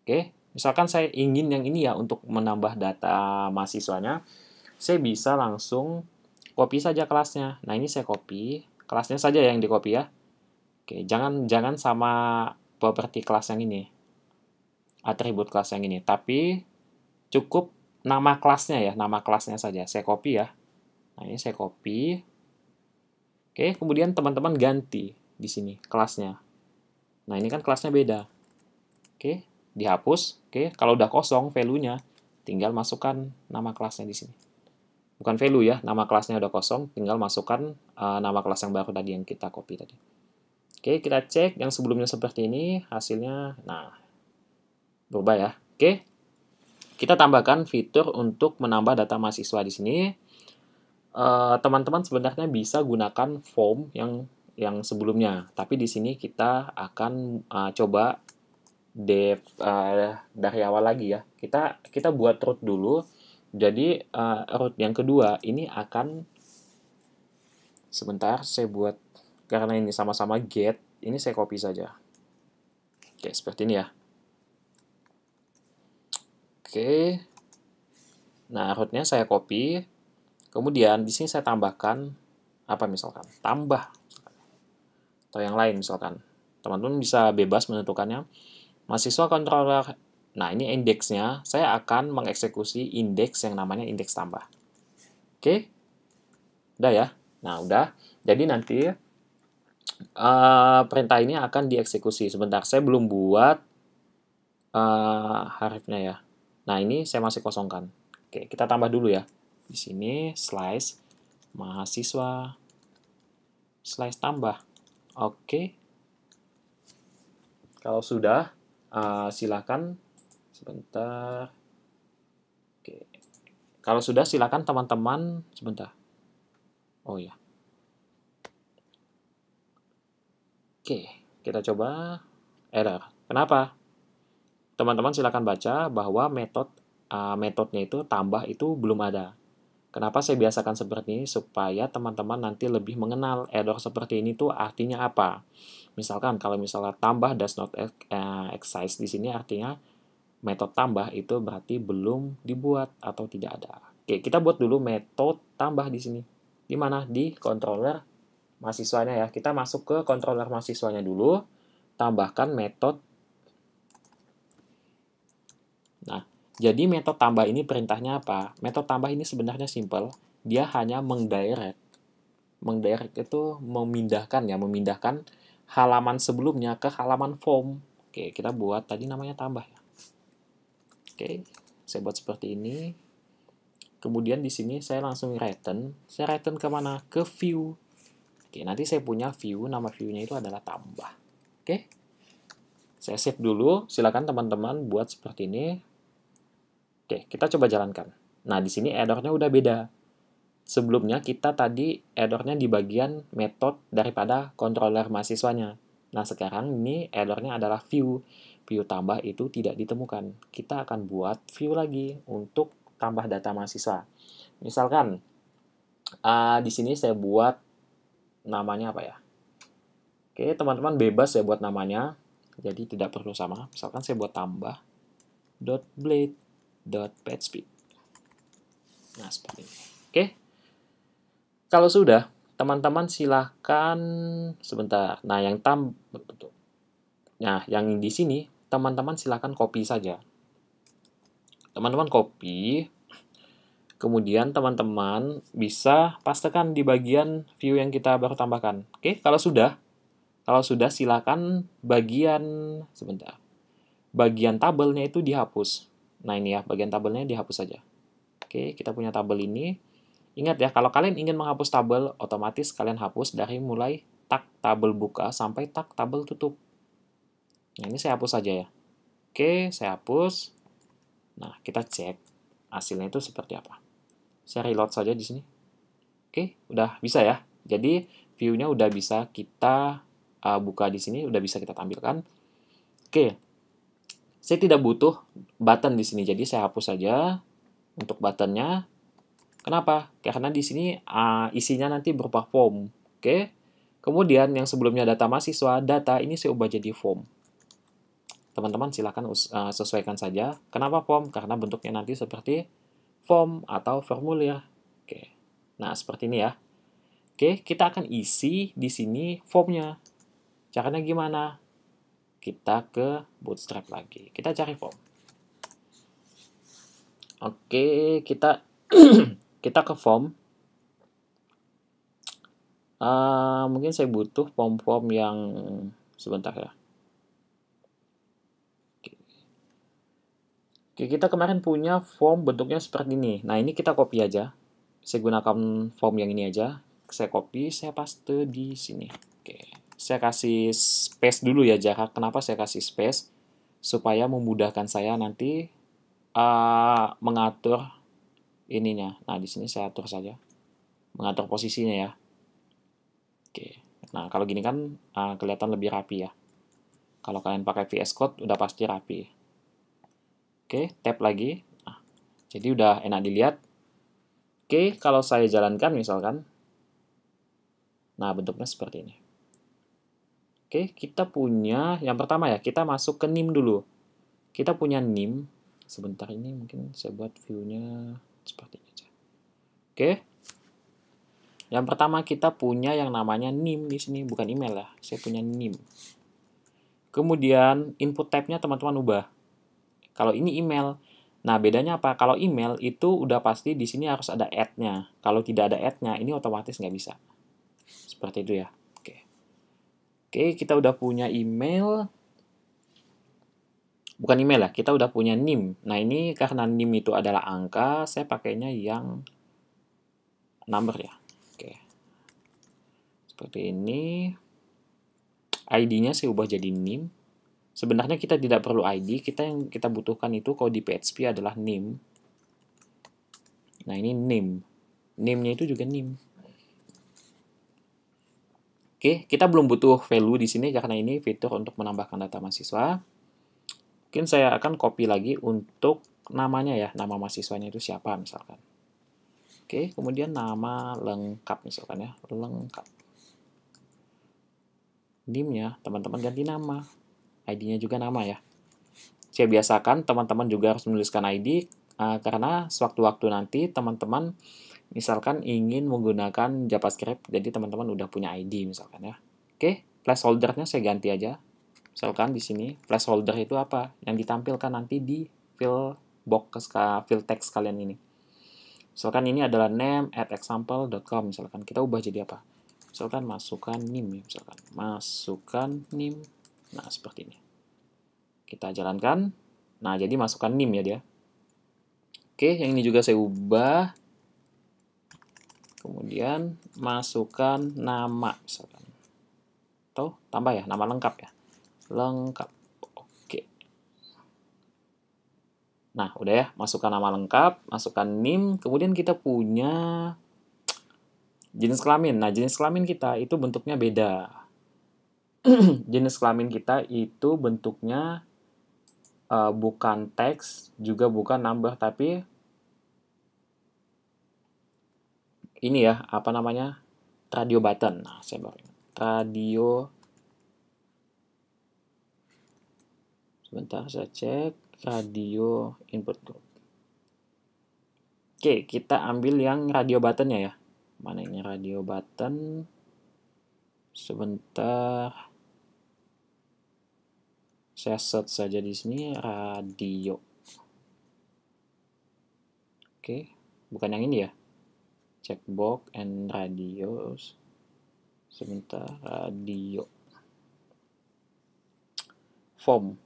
Oke, misalkan saya ingin yang ini ya untuk menambah data mahasiswanya, saya bisa langsung copy saja kelasnya. Nah, ini saya copy, kelasnya saja yang di copy ya. Oke, jangan sama properti kelas yang ini. Atribut kelas yang ini, tapi cukup nama kelasnya ya, nama kelasnya saja. Saya copy ya. Nah, ini saya copy. Oke, kemudian teman-teman ganti di sini kelasnya. Nah, ini kan kelasnya beda. Oke, dihapus. Oke, kalau udah kosong value-nya, tinggal masukkan nama kelasnya di sini. Bukan value ya, nama kelasnya udah kosong, tinggal masukkan nama kelas yang baru tadi yang kita copy tadi. Oke, kita cek yang sebelumnya seperti ini, hasilnya, nah, berubah ya. Oke, kita tambahkan fitur untuk menambah data mahasiswa di sini. Teman-teman sebenarnya bisa gunakan form yang sebelumnya, tapi di sini kita akan coba dari awal lagi ya. Kita buat root dulu. Jadi root yang kedua ini akan, sebentar saya buat, karena ini sama-sama get, ini saya copy saja. Oke, seperti ini ya. Oke. Nah, rootnya saya copy. Kemudian di sini saya tambahkan apa misalkan? Tambah atau yang lain misalkan. Teman-teman bisa bebas menentukannya. Mahasiswa controller. Nah, ini indeksnya. Saya akan mengeksekusi indeks yang namanya indeks tambah. Oke. Udah ya. Nah, udah. Jadi nanti perintah ini akan dieksekusi. Sebentar, saya belum buat harifnya ya. Nah, ini saya masih kosongkan. Oke, kita tambah dulu ya. Di sini slice mahasiswa slice tambah. Oke. Kalau sudah, silakan sebentar. Oke. Kalau sudah, silakan teman-teman sebentar. Oh ya. Oke, kita coba error. Kenapa? Teman-teman silakan baca bahwa metodenya itu tambah itu belum ada. Kenapa saya biasakan seperti ini? Supaya teman-teman nanti lebih mengenal error seperti ini tuh artinya apa. Misalkan kalau misalnya tambah does not exist di sini artinya metode tambah itu berarti belum dibuat atau tidak ada. Oke, kita buat dulu metode tambah di sini. Di mana? Di controller mahasiswanya ya. Kita masuk ke controller mahasiswanya dulu, tambahkan metode. Nah, jadi metode tambah ini perintahnya apa? Metode tambah ini sebenarnya simple. Dia hanya mengdirect. Mengdirect itu memindahkan halaman sebelumnya ke halaman form. Oke, kita buat tadi namanya tambah ya. Oke, saya buat seperti ini. Kemudian di sini saya langsung return. Saya return kemana? Ke view. Oke, nanti saya punya view. Nama view-nya itu adalah tambah. Oke, saya save dulu. Silakan teman-teman buat seperti ini. Oke, kita coba jalankan. Nah, di sini error-nya udah beda. Sebelumnya kita tadi error-nya di bagian metode daripada controller mahasiswanya. Nah, sekarang ini error-nya adalah view. View tambah itu tidak ditemukan. Kita akan buat view lagi untuk tambah data mahasiswa. Misalkan, di sini saya buat namanya apa ya? Oke, teman-teman bebas saya buat namanya. Jadi tidak perlu sama. Misalkan saya buat tambah .blade.pagespeed. Nah, seperti ini. Oke. Kalau sudah, teman-teman silahkan sebentar. Nah, yang di sini teman-teman silahkan copy saja. Teman-teman copy, kemudian teman-teman bisa pastekan di bagian view yang kita baru tambahkan. Oke, kalau sudah silahkan sebentar. Bagian tabelnya itu dihapus. Nah, ini ya, bagian tabelnya dihapus saja. Oke, kita punya tabel ini. Ingat ya, kalau kalian ingin menghapus tabel, otomatis kalian hapus dari mulai tak tabel buka sampai tak tabel tutup. Nah, ini saya hapus saja ya. Oke, saya hapus. Nah, kita cek hasilnya itu seperti apa. Saya reload saja di sini. Oke, udah bisa ya. Jadi, view-nya udah bisa kita buka di sini, udah bisa kita tampilkan. Oke, saya tidak butuh button di sini, jadi saya hapus saja untuk buttonnya. Kenapa? Karena di sini isinya nanti berupa form. Oke. Kemudian yang sebelumnya data mahasiswa, data ini saya ubah jadi form. Teman-teman silakan sesuaikan saja. Kenapa form? Karena bentuknya nanti seperti form atau formulir. Oke. Nah, seperti ini ya. Oke, kita akan isi di sini formnya. Caranya gimana? Kita ke Bootstrap lagi. Kita cari form. Oke, kita kita ke form. Mungkin saya butuh form-form yang sebentar ya. Oke, kita kemarin punya form bentuknya seperti ini. Nah, ini kita copy aja. Saya gunakan form yang ini aja. Saya copy, saya paste di sini. Oke, saya kasih space dulu ya jarak. Kenapa saya kasih space? Supaya memudahkan saya nanti mengatur ininya. Nah, di sini saya atur saja. Mengatur posisinya ya. Oke. Nah, kalau gini kan kelihatan lebih rapi ya. Kalau kalian pakai VS Code udah pasti rapi. Oke, tap lagi. Nah, jadi udah enak dilihat. Oke, kalau saya jalankan misalkan. Nah, bentuknya seperti ini. Oke, kita punya yang pertama ya, kita masuk ke NIM dulu. Kita punya NIM. Sebentar ini mungkin saya buat view-nya seperti ini aja. Oke. Yang pertama kita punya yang namanya NIM di sini, bukan email ya. Saya punya NIM. Kemudian input type-nya teman-teman ubah. Kalau ini email. Nah, bedanya apa? Kalau email itu udah pasti di sini harus ada add-nya. Kalau tidak ada add-nya, ini otomatis nggak bisa. Seperti itu ya. Oke. Oke, kita udah punya email. Bukan email ya, kita udah punya NIM. Nah, ini karena NIM itu adalah angka, saya pakainya yang number ya. Oke. Seperti ini. ID-nya saya ubah jadi NIM. Sebenarnya kita tidak perlu ID, yang kita butuhkan itu kalau di PHP adalah NIM. Nah, ini NIM. NIM-nya itu juga NIM. Oke, kita belum butuh value di sini karena ini fitur untuk menambahkan data mahasiswa. Mungkin saya akan copy lagi untuk namanya ya, nama mahasiswanya itu siapa misalkan. Oke, kemudian nama lengkap misalkan ya, lengkap. NIM-nya teman-teman ganti nama. ID-nya juga nama ya. Saya biasakan teman-teman juga harus menuliskan ID karena sewaktu-waktu nanti teman-teman misalkan ingin menggunakan JavaScript, jadi teman-teman udah punya ID misalkan ya. Oke, placeholder-nya saya ganti aja. Misalkan di sini placeholder itu apa? Yang ditampilkan nanti di fill box, fill text kalian ini. Misalkan ini adalah name@example.com misalkan. Kita ubah jadi apa? Misalkan masukkan NIM ya, misalkan. Masukkan NIM. Nah, seperti ini. Kita jalankan. Nah, jadi masukkan NIM ya dia. Oke, yang ini juga saya ubah. Kemudian masukkan nama misalkan. Atau tambah ya, nama lengkap ya. Lengkap. Oke. Nah, udah ya, masukkan nama lengkap, masukkan NIM, kemudian kita punya jenis kelamin. Nah, jenis kelamin kita itu bentuknya beda. Jenis kelamin kita itu bentuknya bukan teks, juga bukan number, tapi ini ya, apa namanya? Radio button. Nah, saya baru ingat. Radio. Sebentar, saya cek. Radio input group. Oke, kita ambil yang radio buttonnya ya. Mana ini radio button? Sebentar. Saya search saja di sini radio. Oke, bukan yang ini ya. Checkbox and radios. Sebentar, radio. Form.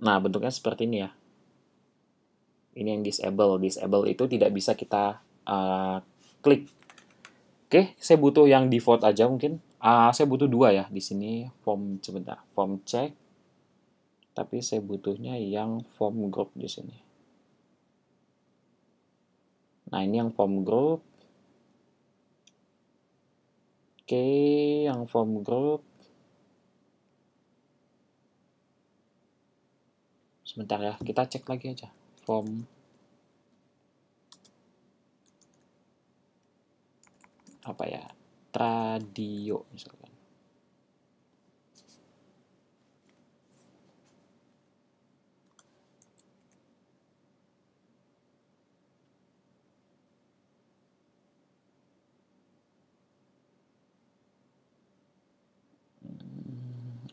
Nah, bentuknya seperti ini ya. Ini yang disable. Disable itu tidak bisa kita klik. Oke, saya butuh yang default aja mungkin. Saya butuh dua ya di sini. Form sebentar. Form check. Tapi saya butuhnya yang form group di sini. Nah, ini yang form group. Oke, yang form group. Sebentar ya, kita cek lagi aja. Form apa ya? Radio misalkan.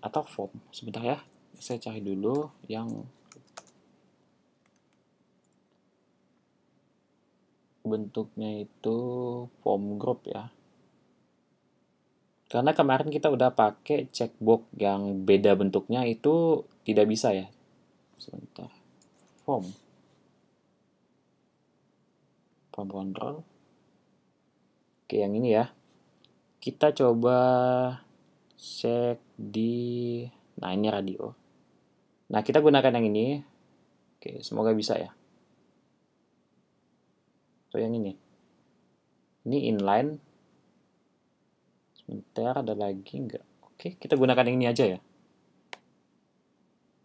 Atau form. Sebentar ya. Saya cari dulu yang bentuknya itu form group ya. Karena kemarin kita udah pakai checkbox yang beda bentuknya, itu tidak bisa ya. Sebentar. Form control. Oke, yang ini ya. Kita coba cek di, nah ini radio. Nah, kita gunakan yang ini. Oke, semoga bisa ya. Atau yang ini. Ini inline. Sebentar, ada lagi nggak? Oke, kita gunakan yang ini aja ya.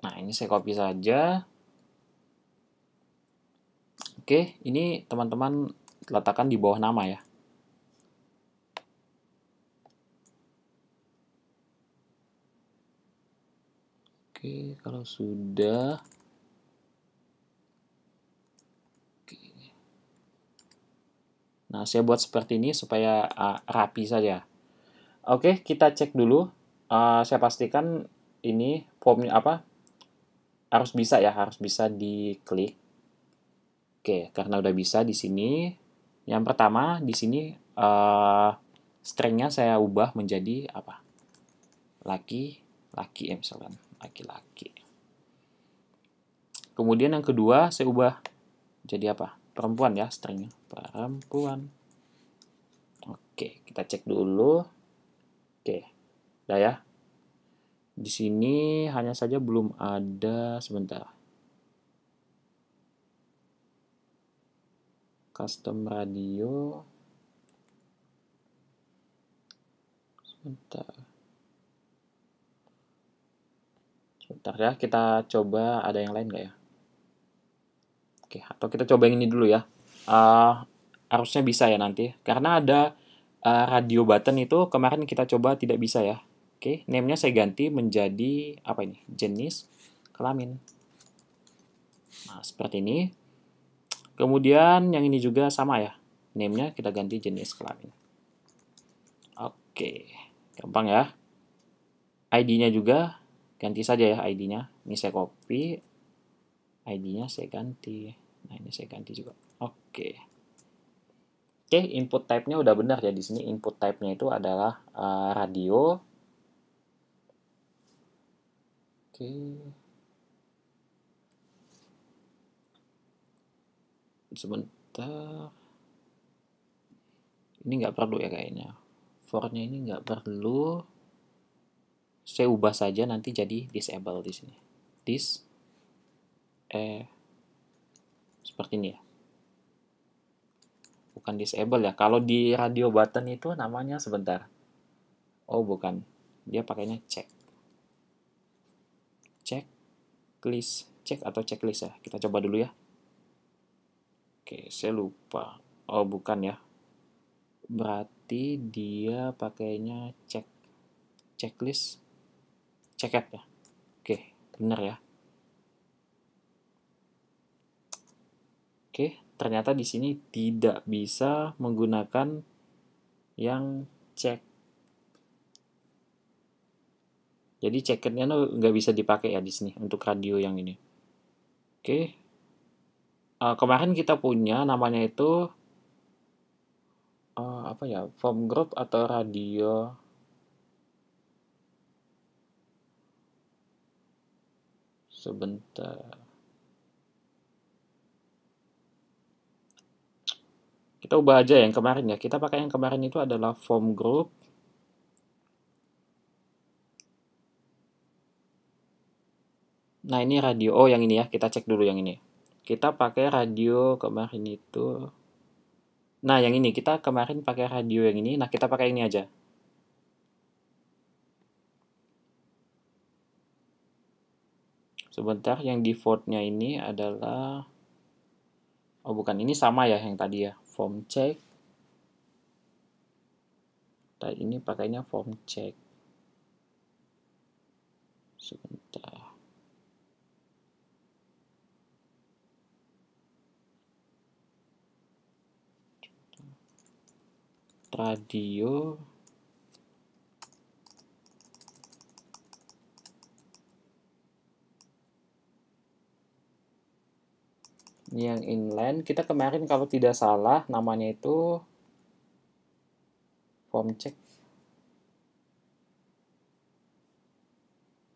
Nah, ini saya copy saja. Oke, ini teman-teman letakkan di bawah nama ya. Oke, kalau sudah. Oke. Nah, saya buat seperti ini supaya rapi saja. Oke, kita cek dulu. Saya pastikan ini formnya apa? Harus bisa ya, harus bisa diklik. Oke, karena udah bisa di sini. Yang pertama di sini stringnya saya ubah menjadi apa? Laki ya misalkan, laki-laki. Kemudian yang kedua saya ubah jadi apa? Perempuan ya stringnya, perempuan. Oke, kita cek dulu. Oke, udah ya. Di sini hanya saja belum ada, sebentar. Custom radio. Sebentar. Sebentar ya, kita coba ada yang lain nggak ya? Oke, atau kita coba yang ini dulu ya. Harusnya bisa ya nanti. Karena ada radio button itu kemarin kita coba tidak bisa ya. Oke, name-nya saya ganti menjadi apa ini? Jenis kelamin. Nah, seperti ini. Kemudian yang ini juga sama ya. Name-nya kita ganti jenis kelamin. Oke, gampang ya. ID-nya juga ganti saja ya ID-nya. Ini saya copy. ID-nya saya ganti. Nah, ini saya ganti juga. Oke. Oke, input type-nya udah benar ya. Di sini input type-nya itu adalah radio. Oke. Sebentar. Ini nggak perlu ya kayaknya. For-nya ini nggak perlu. Saya ubah saja nanti jadi disable di sini. Seperti ini ya. Bukan disable ya. Kalau di radio button itu namanya sebentar. Oh, bukan. Dia pakainya check. Checklist. Cek atau checklist ya. Kita coba dulu ya. Oke, saya lupa. Oh, bukan ya. Berarti dia pakainya checklist. Checket ya. Oke, benar ya. Oke, ternyata di sini tidak bisa menggunakan yang check. Jadi checketnya nggak bisa dipakai ya di sini untuk radio yang ini. Oke, kemarin kita punya namanya itu apa ya? Form group atau radio. Sebentar. Kita ubah aja yang kemarin ya. Kita pakai yang kemarin itu adalah form group. Nah, ini radio. Oh, yang ini ya. Kita cek dulu yang ini. Kita pakai radio kemarin itu. Nah, yang ini. Kita kemarin pakai radio yang ini. Nah, kita pakai ini aja. Sebentar, yang defaultnya ini adalah... Oh, bukan. Ini sama ya yang tadi ya. Form check. Tadi ini pakainya form check. Sebentar. Radio. Ini yang inline. Kita kemarin kalau tidak salah namanya itu form check.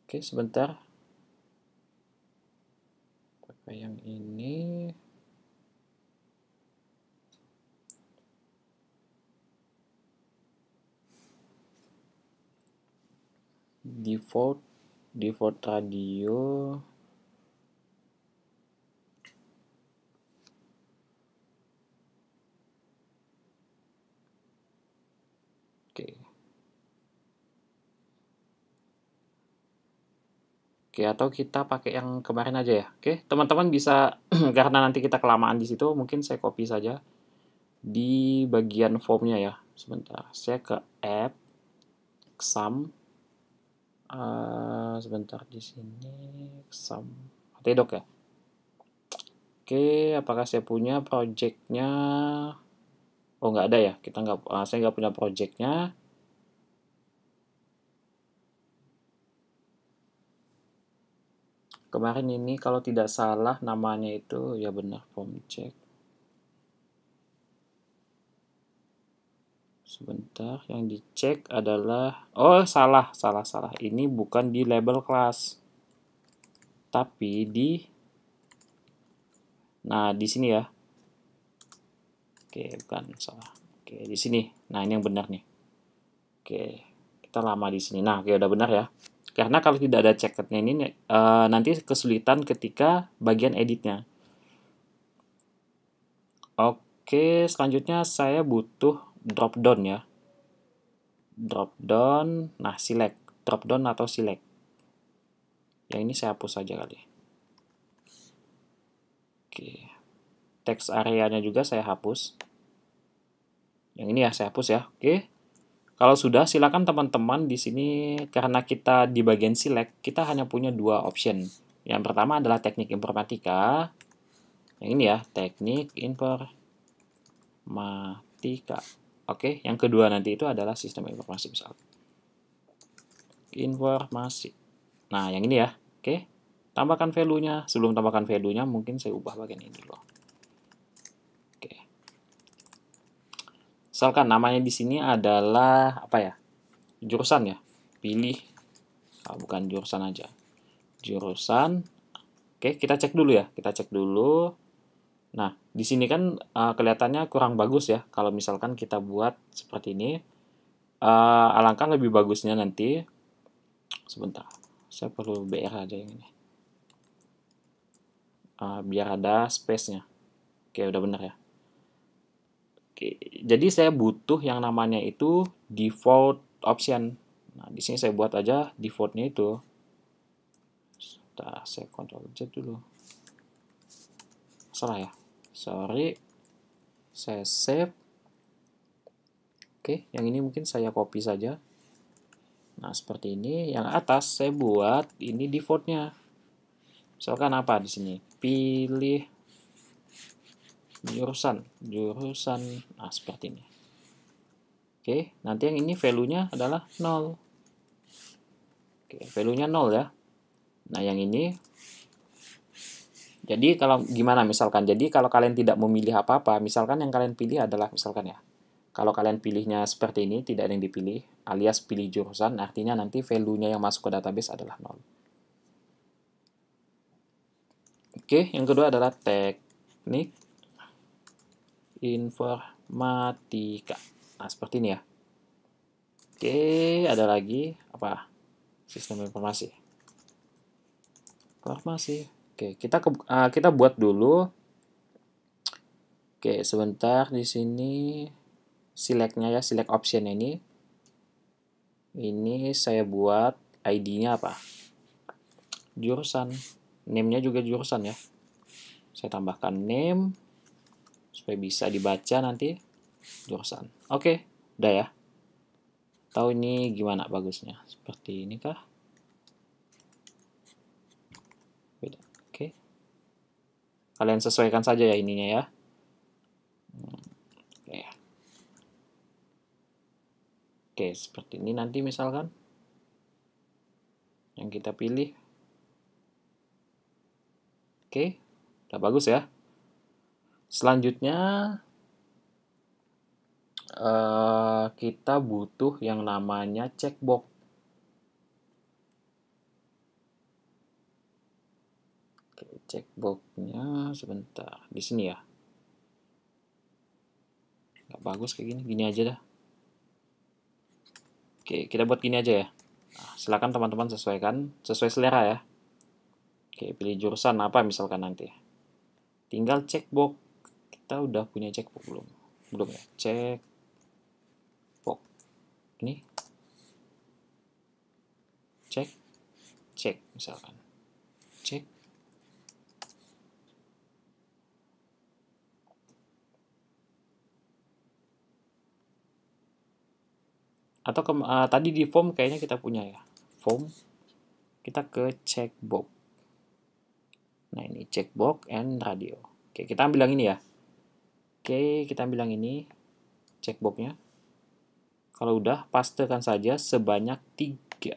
Oke, sebentar. Pakai yang ini. Default radio. Oke. Oke, atau kita pakai yang kemarin aja ya. Oke, teman-teman bisa karena nanti kita kelamaan di situ, mungkin saya copy saja di bagian formnya ya. Sebentar, saya ke app, sum, sebentar di sini, sum, htdoc ya. Oke, apakah saya punya projectnya? Oh, nggak ada ya. Saya nggak punya projectnya. Kemarin ini kalau tidak salah namanya itu ya benar form check. Sebentar, yang dicek adalah salah. Ini bukan di label kelas. Tapi di sini ya. Oke, bukan salah. Oke, di sini. Nah, ini yang benar nih. Oke, kita lama di sini. Nah, oke udah benar ya. Karena kalau tidak ada checketnya ini nanti kesulitan ketika bagian editnya. Oke, selanjutnya saya butuh drop down ya. Drop down, nah select. Drop down atau select. Yang ini saya hapus saja kali. Oke. Text areanya juga saya hapus. Yang ini ya saya hapus ya. Oke. Kalau sudah, silakan teman-teman di sini karena kita di bagian select, kita hanya punya dua option. Yang pertama adalah teknik informatika. Yang ini ya, teknik informatika. Oke, yang kedua nanti itu adalah sistem informasi misal. Informasi. Nah, yang ini ya. Oke. Tambahkan value-nya. Sebelum tambahkan value-nya, mungkin saya ubah bagian ini dulu. Oke. Misalkan namanya di sini adalah apa ya? Jurusan ya. Pilih bukan jurusan aja. Jurusan. Oke, kita cek dulu ya. Kita cek dulu. Nah, di sini kan kelihatannya kurang bagus ya. Kalau misalkan kita buat seperti ini, alangkah lebih bagusnya nanti. Sebentar, saya perlu BR aja yang ini. Biar ada space-nya. Oke, udah benar ya. Oke, jadi saya butuh yang namanya itu default option. Nah, di sini saya buat aja default-nya itu. Saya Ctrl Z dulu. Salah ya. Sorry. Saya save. Oke, yang ini mungkin saya copy saja. Nah, seperti ini. Yang atas saya buat ini default-nya. Misalkan apa di sini? Pilih jurusan. Nah, seperti ini. Oke, nanti yang ini value-nya adalah 0. Oke, value-nya 0 ya. Nah, yang ini jadi kalau gimana misalkan? Jadi kalau kalian tidak memilih apa-apa, misalkan yang kalian pilih adalah misalkan ya. Kalau kalian pilihnya seperti ini, tidak ada yang dipilih, alias pilih jurusan, artinya nanti value-nya yang masuk ke database adalah 0. Oke, yang kedua adalah teknik informatika. Nah, seperti ini ya. Oke, ada lagi apa? Sistem informasi. Oke, kita buat dulu. Oke, sebentar di sini select-nya ya, select option ini. Ini saya buat ID-nya apa? Jurusan. Name-nya juga jurusan ya. Saya tambahkan name supaya bisa dibaca nanti jurusan. Oke, udah ya. Tahu ini gimana bagusnya? Seperti ini kah? Beda. Oke. Kalian sesuaikan saja ya ininya ya. Oke, seperti ini nanti misalkan yang kita pilih. Oke, udah bagus ya. Selanjutnya kita butuh yang namanya checkbox. Oke, checkboxnya sebentar di sini ya. Nggak bagus kayak gini, gini aja dah. Oke, kita buat gini aja ya. Nah, silakan teman-teman sesuaikan sesuai selera ya. Oke, pilih jurusan apa misalkan nanti. Tinggal checkbox. Kita udah punya checkbox belum? Belum ya. Checkbox. Ini cek misalkan. Cek. Atau tadi di form kayaknya kita punya ya. Form. Kita ke checkbox. Nah, ini checkbox and radio. Oke, kita ambil yang ini ya. Oke, kita ambil yang ini. Checkboxnya. Kalau udah, pastekan saja sebanyak 3.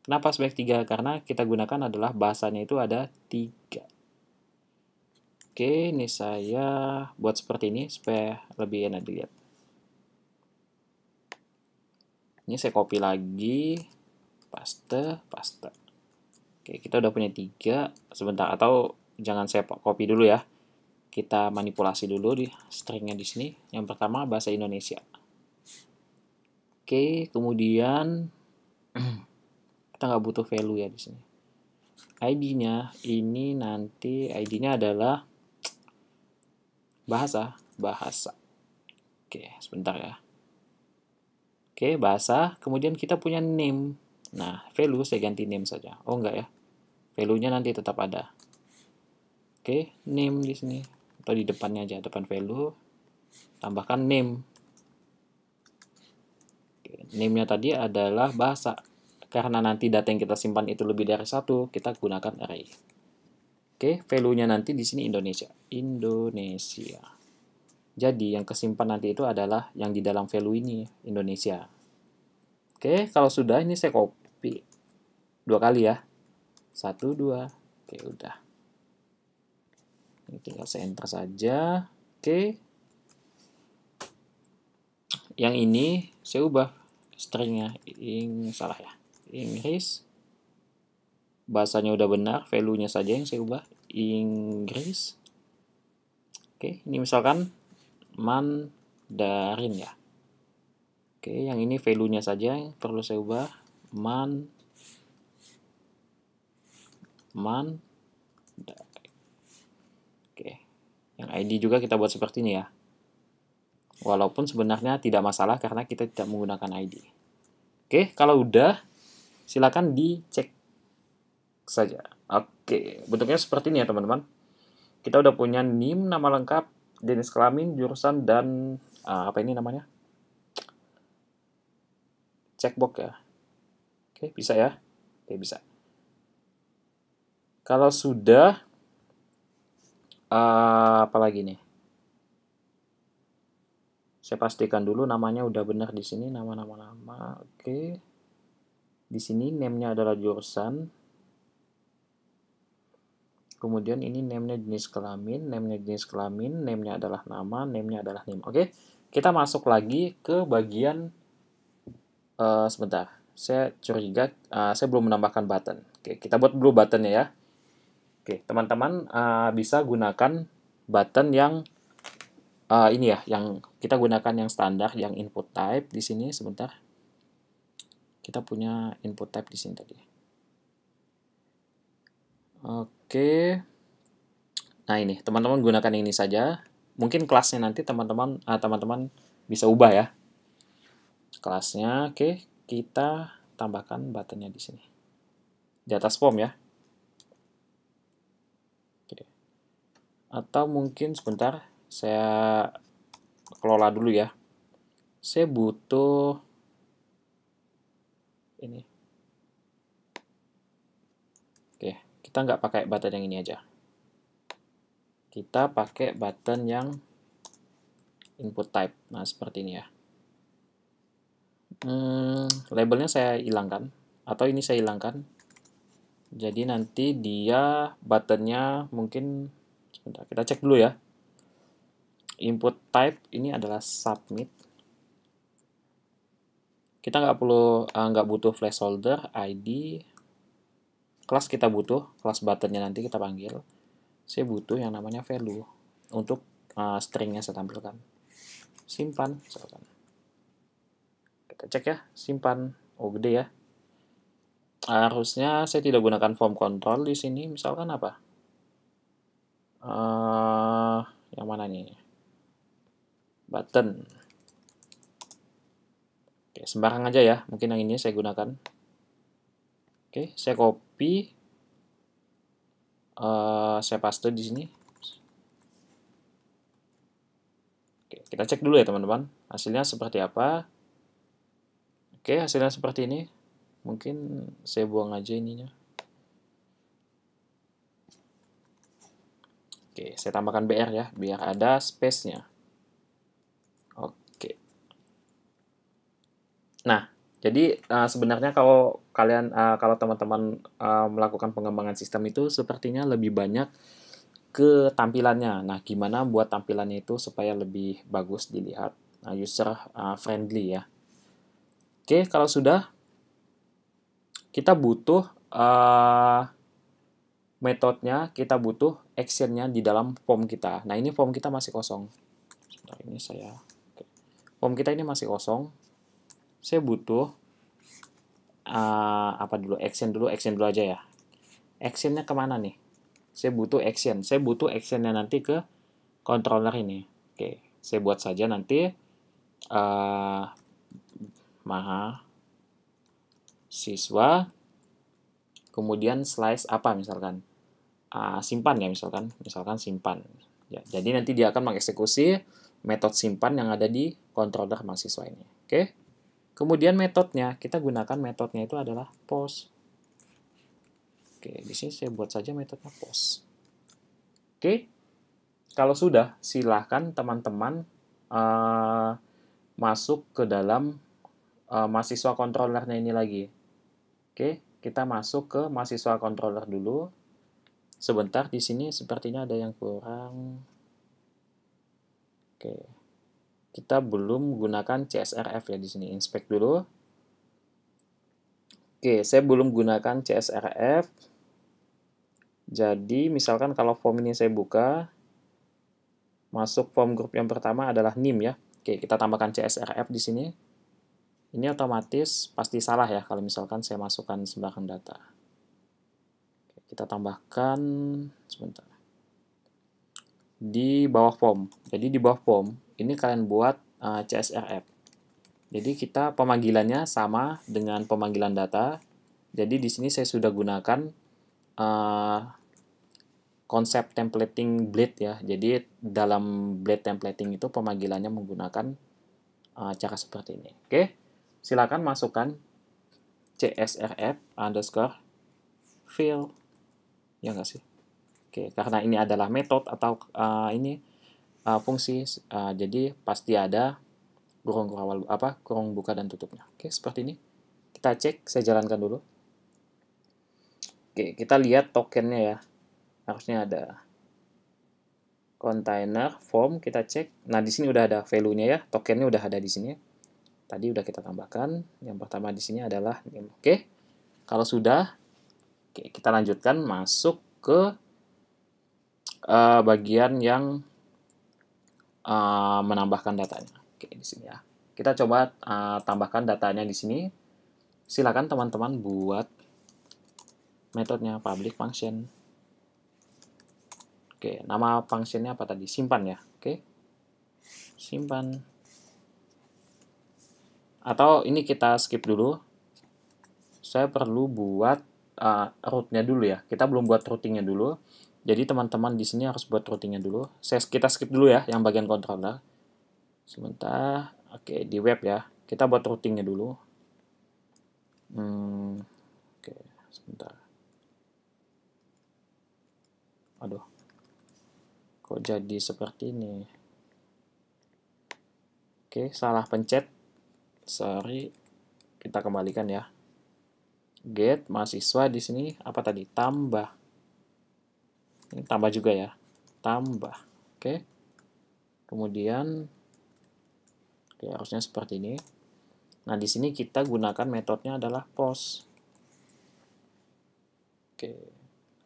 Kenapa sebanyak 3? Karena kita gunakan adalah bahasanya itu ada 3. Oke, ini saya buat seperti ini supaya lebih enak dilihat. Ini saya copy lagi. Paste. Oke, kita udah punya 3. Sebentar, atau jangan saya copy dulu ya. Kita manipulasi dulu di stringnya di sini. Yang pertama bahasa Indonesia. Oke, kemudian kita nggak butuh value ya di sini. ID-nya ini nanti ID-nya adalah bahasa. Oke, sebentar ya. Oke, bahasa. Kemudian kita punya name. Nah, value saya ganti name saja. Oh, enggak ya. Value-nya nanti tetap ada. Oke, name di sini. Atau di depannya aja, depan value. Tambahkan name. Name-nya tadi adalah bahasa. Karena nanti data yang kita simpan itu lebih dari 1, kita gunakan array. Oke, value-nya nanti di sini Indonesia. Jadi, yang kesimpan nanti itu adalah yang di dalam value ini, Indonesia. Oke, kalau sudah, ini saya copy 2 kali ya. 1, 2. Oke, udah. Ini tinggal saya enter saja. Oke. Yang ini saya ubah stringnya. Salah ya. Inggris. Bahasanya udah benar, value-nya saja yang saya ubah. Inggris. Oke, ini misalkan Mandarin ya. Oke, yang ini value-nya saja yang perlu saya ubah. Mandarin. Oke, yang ID juga kita buat seperti ini ya. Walaupun sebenarnya tidak masalah karena kita tidak menggunakan ID. Oke, kalau udah, silakan dicek saja. Oke, bentuknya seperti ini ya teman-teman. Kita udah punya NIM, nama lengkap, jenis kelamin, jurusan, dan apa ini namanya? Checkbox ya. Oke, bisa ya? Oke, bisa. Kalau sudah, apa lagi nih? Saya pastikan dulu namanya udah benar di sini, nama. Oke. Di sini name-nya adalah jurusan. Kemudian ini name-nya jenis kelamin, name-nya adalah nama, name-nya adalah name. Oke, kita masuk lagi ke bagian, sebentar. Saya curiga, saya belum menambahkan button. Oke, kita buat dulu buttonnya ya. Oke, teman-teman bisa gunakan button yang ini ya, yang kita gunakan yang standar, yang input type di sini. Sebentar, kita punya input type di sini tadi. Oke, nah ini teman-teman gunakan ini saja. Mungkin kelasnya nanti teman-teman bisa ubah ya. Kelasnya, oke, kita tambahkan buttonnya di sini. Di atas form ya. Oke. Atau mungkin sebentar, saya kelola dulu ya. Saya butuh ini. Oke, kita nggak pakai button yang ini aja. Kita pakai button yang input type. Nah, seperti ini ya. Labelnya saya hilangkan. Atau ini saya hilangkan. Jadi nanti dia buttonnya mungkin, sebentar, kita cek dulu ya. Input type ini adalah submit. Kita nggak butuh placeholder, ID, kelas kita butuh, kelas buttonnya nanti kita panggil. Saya butuh yang namanya value untuk stringnya saya tampilkan. Simpan, misalkan. Kita cek ya, simpan. Oh, gede ya. Harusnya saya tidak gunakan form control di sini, misalkan apa? Yang mana nih? Button. Oke, sembarang aja ya, mungkin yang ini saya gunakan. Oke, saya copy, saya paste di sini. Oke, kita cek dulu ya teman-teman, hasilnya seperti apa. Oke, hasilnya seperti ini. Mungkin saya buang aja ininya. Oke, saya tambahkan BR ya, biar ada space-nya. Oke. Nah, jadi sebenarnya kalau kalau teman-teman melakukan pengembangan sistem itu sepertinya lebih banyak ke tampilannya. Nah, gimana buat tampilannya itu supaya lebih bagus dilihat, user friendly ya. Oke, kalau sudah, kita butuh metodenya, kita butuh actionnya di dalam form kita. Nah, ini form kita masih kosong. Sebentar, ini saya. Form kita ini masih kosong. Saya butuh apa dulu? Action dulu aja ya. Actionnya kemana nih? Saya butuh action. Saya butuh actionnya nanti ke controller ini. Oke, saya buat saja nanti mahasiswa, kemudian slice apa misalkan. Simpan ya misalkan simpan. Ya, jadi nanti dia akan mengeksekusi metode simpan yang ada di controller mahasiswa ini. Oke. Kemudian metodenya, kita gunakan metodenya itu adalah post. Oke, di sini saya buat saja metodenya post. Oke. Kalau sudah, silahkan teman-teman masuk ke dalam mahasiswa controllernya ini lagi. Oke, kita masuk ke mahasiswa controller dulu. Sebentar, di sini sepertinya ada yang kurang. Oke, kita belum gunakan CSRF ya di sini. Inspect dulu. Oke, saya belum gunakan CSRF. Jadi, misalkan kalau form ini saya buka, masuk form group yang pertama adalah NIM ya. Oke, kita tambahkan CSRF di sini. Ini otomatis pasti salah ya kalau misalkan saya masukkan sembarang data. Oke, kita tambahkan sebentar. Di bawah form. Jadi di bawah form ini kalian buat CSRF. Jadi kita pemanggilannya sama dengan pemanggilan data. Jadi di sini saya sudah gunakan konsep templating blade ya. Jadi dalam blade templating itu pemanggilannya menggunakan cara seperti ini. Oke, silakan masukkan CSRF underscore fill. Ya nggak sih? Oke, karena ini adalah metode atau ini fungsi, jadi pasti ada kurung buka dan tutupnya. Oke, seperti ini. Kita cek, saya jalankan dulu. Oke, kita lihat tokennya ya. Harusnya ada container form, kita cek. Nah, di sini udah ada value-nya ya. Tokennya udah ada di sini. Tadi udah kita tambahkan. Yang pertama di sini adalah name. Oke. Kalau sudah, oke, kita lanjutkan masuk ke bagian yang menambahkan datanya. Oke, di sini ya. Kita coba tambahkan datanya di sini. Silakan teman-teman buat metodenya public function. Oke, nama functionnya apa tadi? Simpan ya. Oke, simpan. Atau ini kita skip dulu. Saya perlu buat root-nya dulu ya. Kita belum buat routingnya dulu. Jadi teman-teman di sini harus buat routingnya dulu. Kita skip dulu ya, yang bagian controller. Sebentar. Oke, di web ya. Kita buat routingnya dulu. Oke, sebentar. Aduh, kok jadi seperti ini? Oke, salah pencet. Sorry, kita kembalikan ya. Get mahasiswa di sini apa tadi? Tambah. Ini tambah juga ya. Tambah. Oke. Kemudian oke, harusnya seperti ini. Nah, di sini kita gunakan metodenya adalah post. Oke,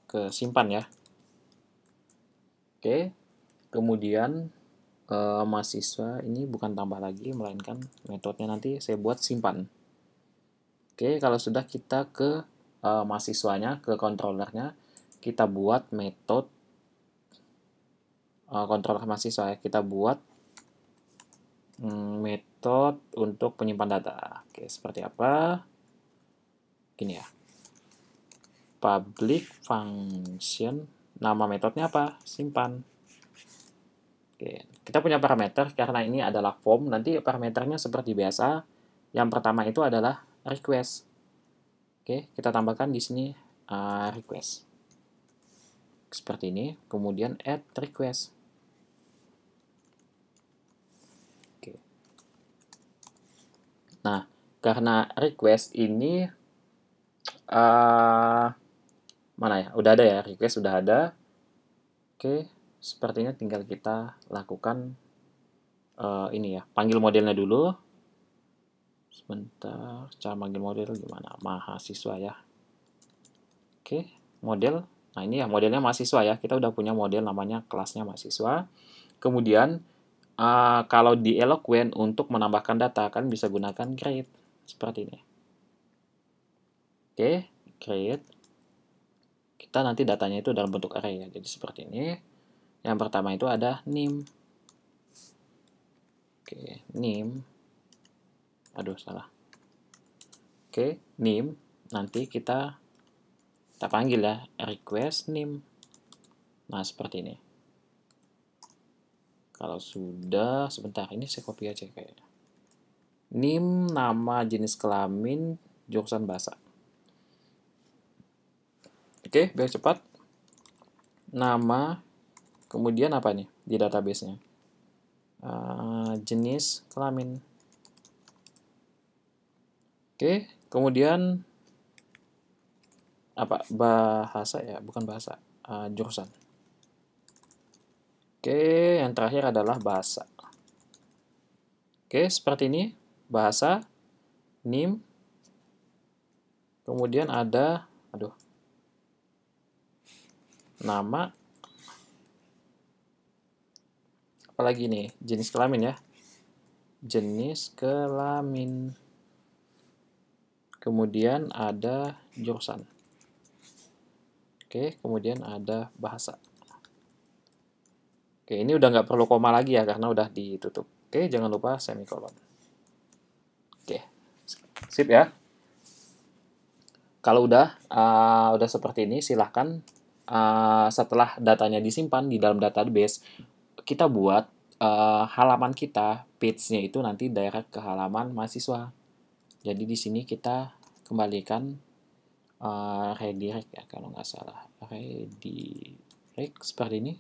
ke simpan ya. Oke, kemudian mahasiswa ini bukan tambah lagi, melainkan metodenya nanti saya buat simpan. Oke, kalau sudah kita ke mahasiswanya, ke controllernya, kita buat metode controller mahasiswa ya. Kita buat metode untuk penyimpan data. Oke, seperti apa? Gini ya. Public function, nama metodenya apa? Simpan. Oke, kita punya parameter karena ini adalah form. Nanti parameternya seperti biasa. Yang pertama itu adalah request. Oke, kita tambahkan di sini request. Seperti ini. Kemudian add request. Oke. Nah, karena request ini mana ya? Udah ada ya, request udah ada. Oke, sepertinya tinggal kita lakukan ini ya, panggil modelnya dulu. Sebentar, cara manggil model gimana? Mahasiswa ya. Oke, model. Nah, ini ya modelnya mahasiswa ya. Kita udah punya model namanya kelasnya mahasiswa. Kemudian, kalau di Eloquent untuk menambahkan data, kan bisa gunakan create. Seperti ini. Oke, create. Kita nanti datanya itu dalam bentuk array ya. Jadi seperti ini. Yang pertama itu ada name. Oke, name. Aduh, salah. Oke, name. Nanti kita panggil ya, request name. Nah, seperti ini. Kalau sudah, sebentar, ini saya copy aja kayaknya. Name, nama, jenis kelamin, jurusan bahasa. Oke, biar cepat. Nama, kemudian apa nih di database-nya? Jenis kelamin. Oke, kemudian apa? Bahasa ya, bukan bahasa. Jurusan. Oke, yang terakhir adalah bahasa. Oke, seperti ini. Bahasa, name, kemudian ada, nama, apalagi nih, jenis kelamin ya. Jenis kelamin. Kemudian ada jurusan. Oke, kemudian ada bahasa. Oke, ini udah nggak perlu koma lagi ya, karena udah ditutup. Oke, jangan lupa semikolon. Oke, sip ya. Kalau udah seperti ini, silahkan setelah datanya disimpan di dalam database, kita buat halaman kita, page-nya itu nanti direct ke halaman mahasiswa. Jadi di sini kita kembalikan redirect ya, kalau nggak salah. Redirect seperti ini.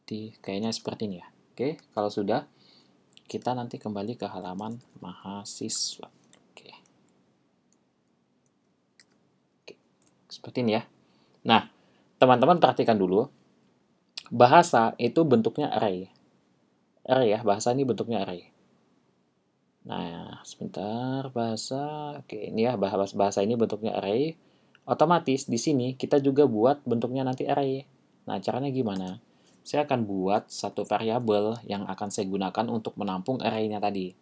Kayaknya seperti ini ya. Oke, kalau sudah, kita nanti kembali ke halaman mahasiswa. Oke, seperti ini ya. Nah, teman-teman perhatikan dulu. Bahasa itu bentuknya array. Array ya, bahasa ini bentuknya array. Nah, sebentar, bahasa. Oke, ini ya, bahasa ini bentuknya array. Otomatis di sini kita juga buat bentuknya nanti array. Nah, caranya gimana? Saya akan buat satu variabel yang akan saya gunakan untuk menampung array-nya tadi.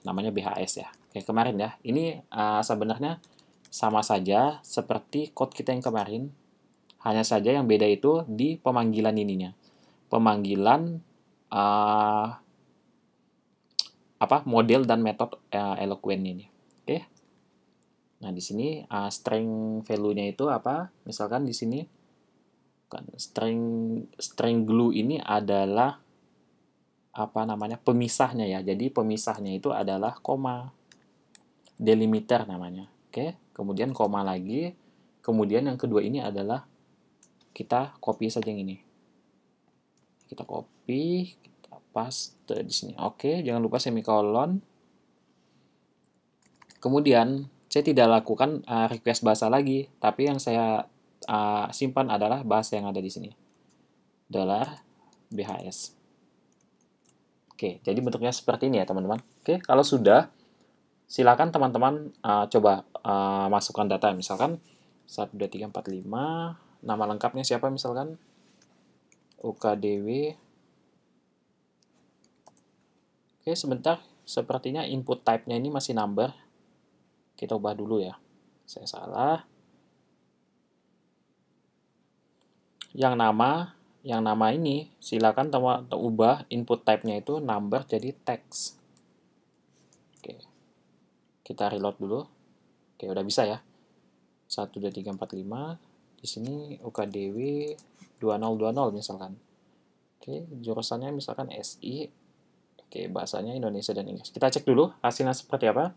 Namanya BHS ya. Kayak kemarin ya. Ini sebenarnya sama saja seperti code kita yang kemarin. Hanya saja yang beda itu di pemanggilan ininya. Pemanggilan model dan metode Eloquent ini. Oke. Nah, di sini string value-nya itu apa? Misalkan di sini kan string glue ini adalah pemisahnya ya. Jadi pemisahnya itu adalah koma. Delimiter namanya. Oke. Kemudian koma lagi. Kemudian yang kedua ini adalah kita copy saja yang ini. Kita copy, kita paste di sini. Oke, jangan lupa semikolon. Kemudian saya tidak lakukan request bahasa lagi, tapi yang saya simpan adalah bahasa yang ada di sini. Dolar BHS. Oke, jadi bentuknya seperti ini ya teman-teman. Oke, kalau sudah, silakan teman-teman coba masukkan data. Misalkan 12345, nama lengkapnya siapa misalkan? UKDW. Oke, sebentar. Sepertinya input type-nya ini masih number. Kita ubah dulu ya. Saya salah. Yang nama ini silakan ubah input type-nya itu number jadi text. Oke. Kita reload dulu. Oke, udah bisa ya. 12345. Di sini UKDW 2020 misalkan. Oke, jurusannya misalkan SI. Oke, bahasanya Indonesia dan Inggris. Kita cek dulu hasilnya seperti apa.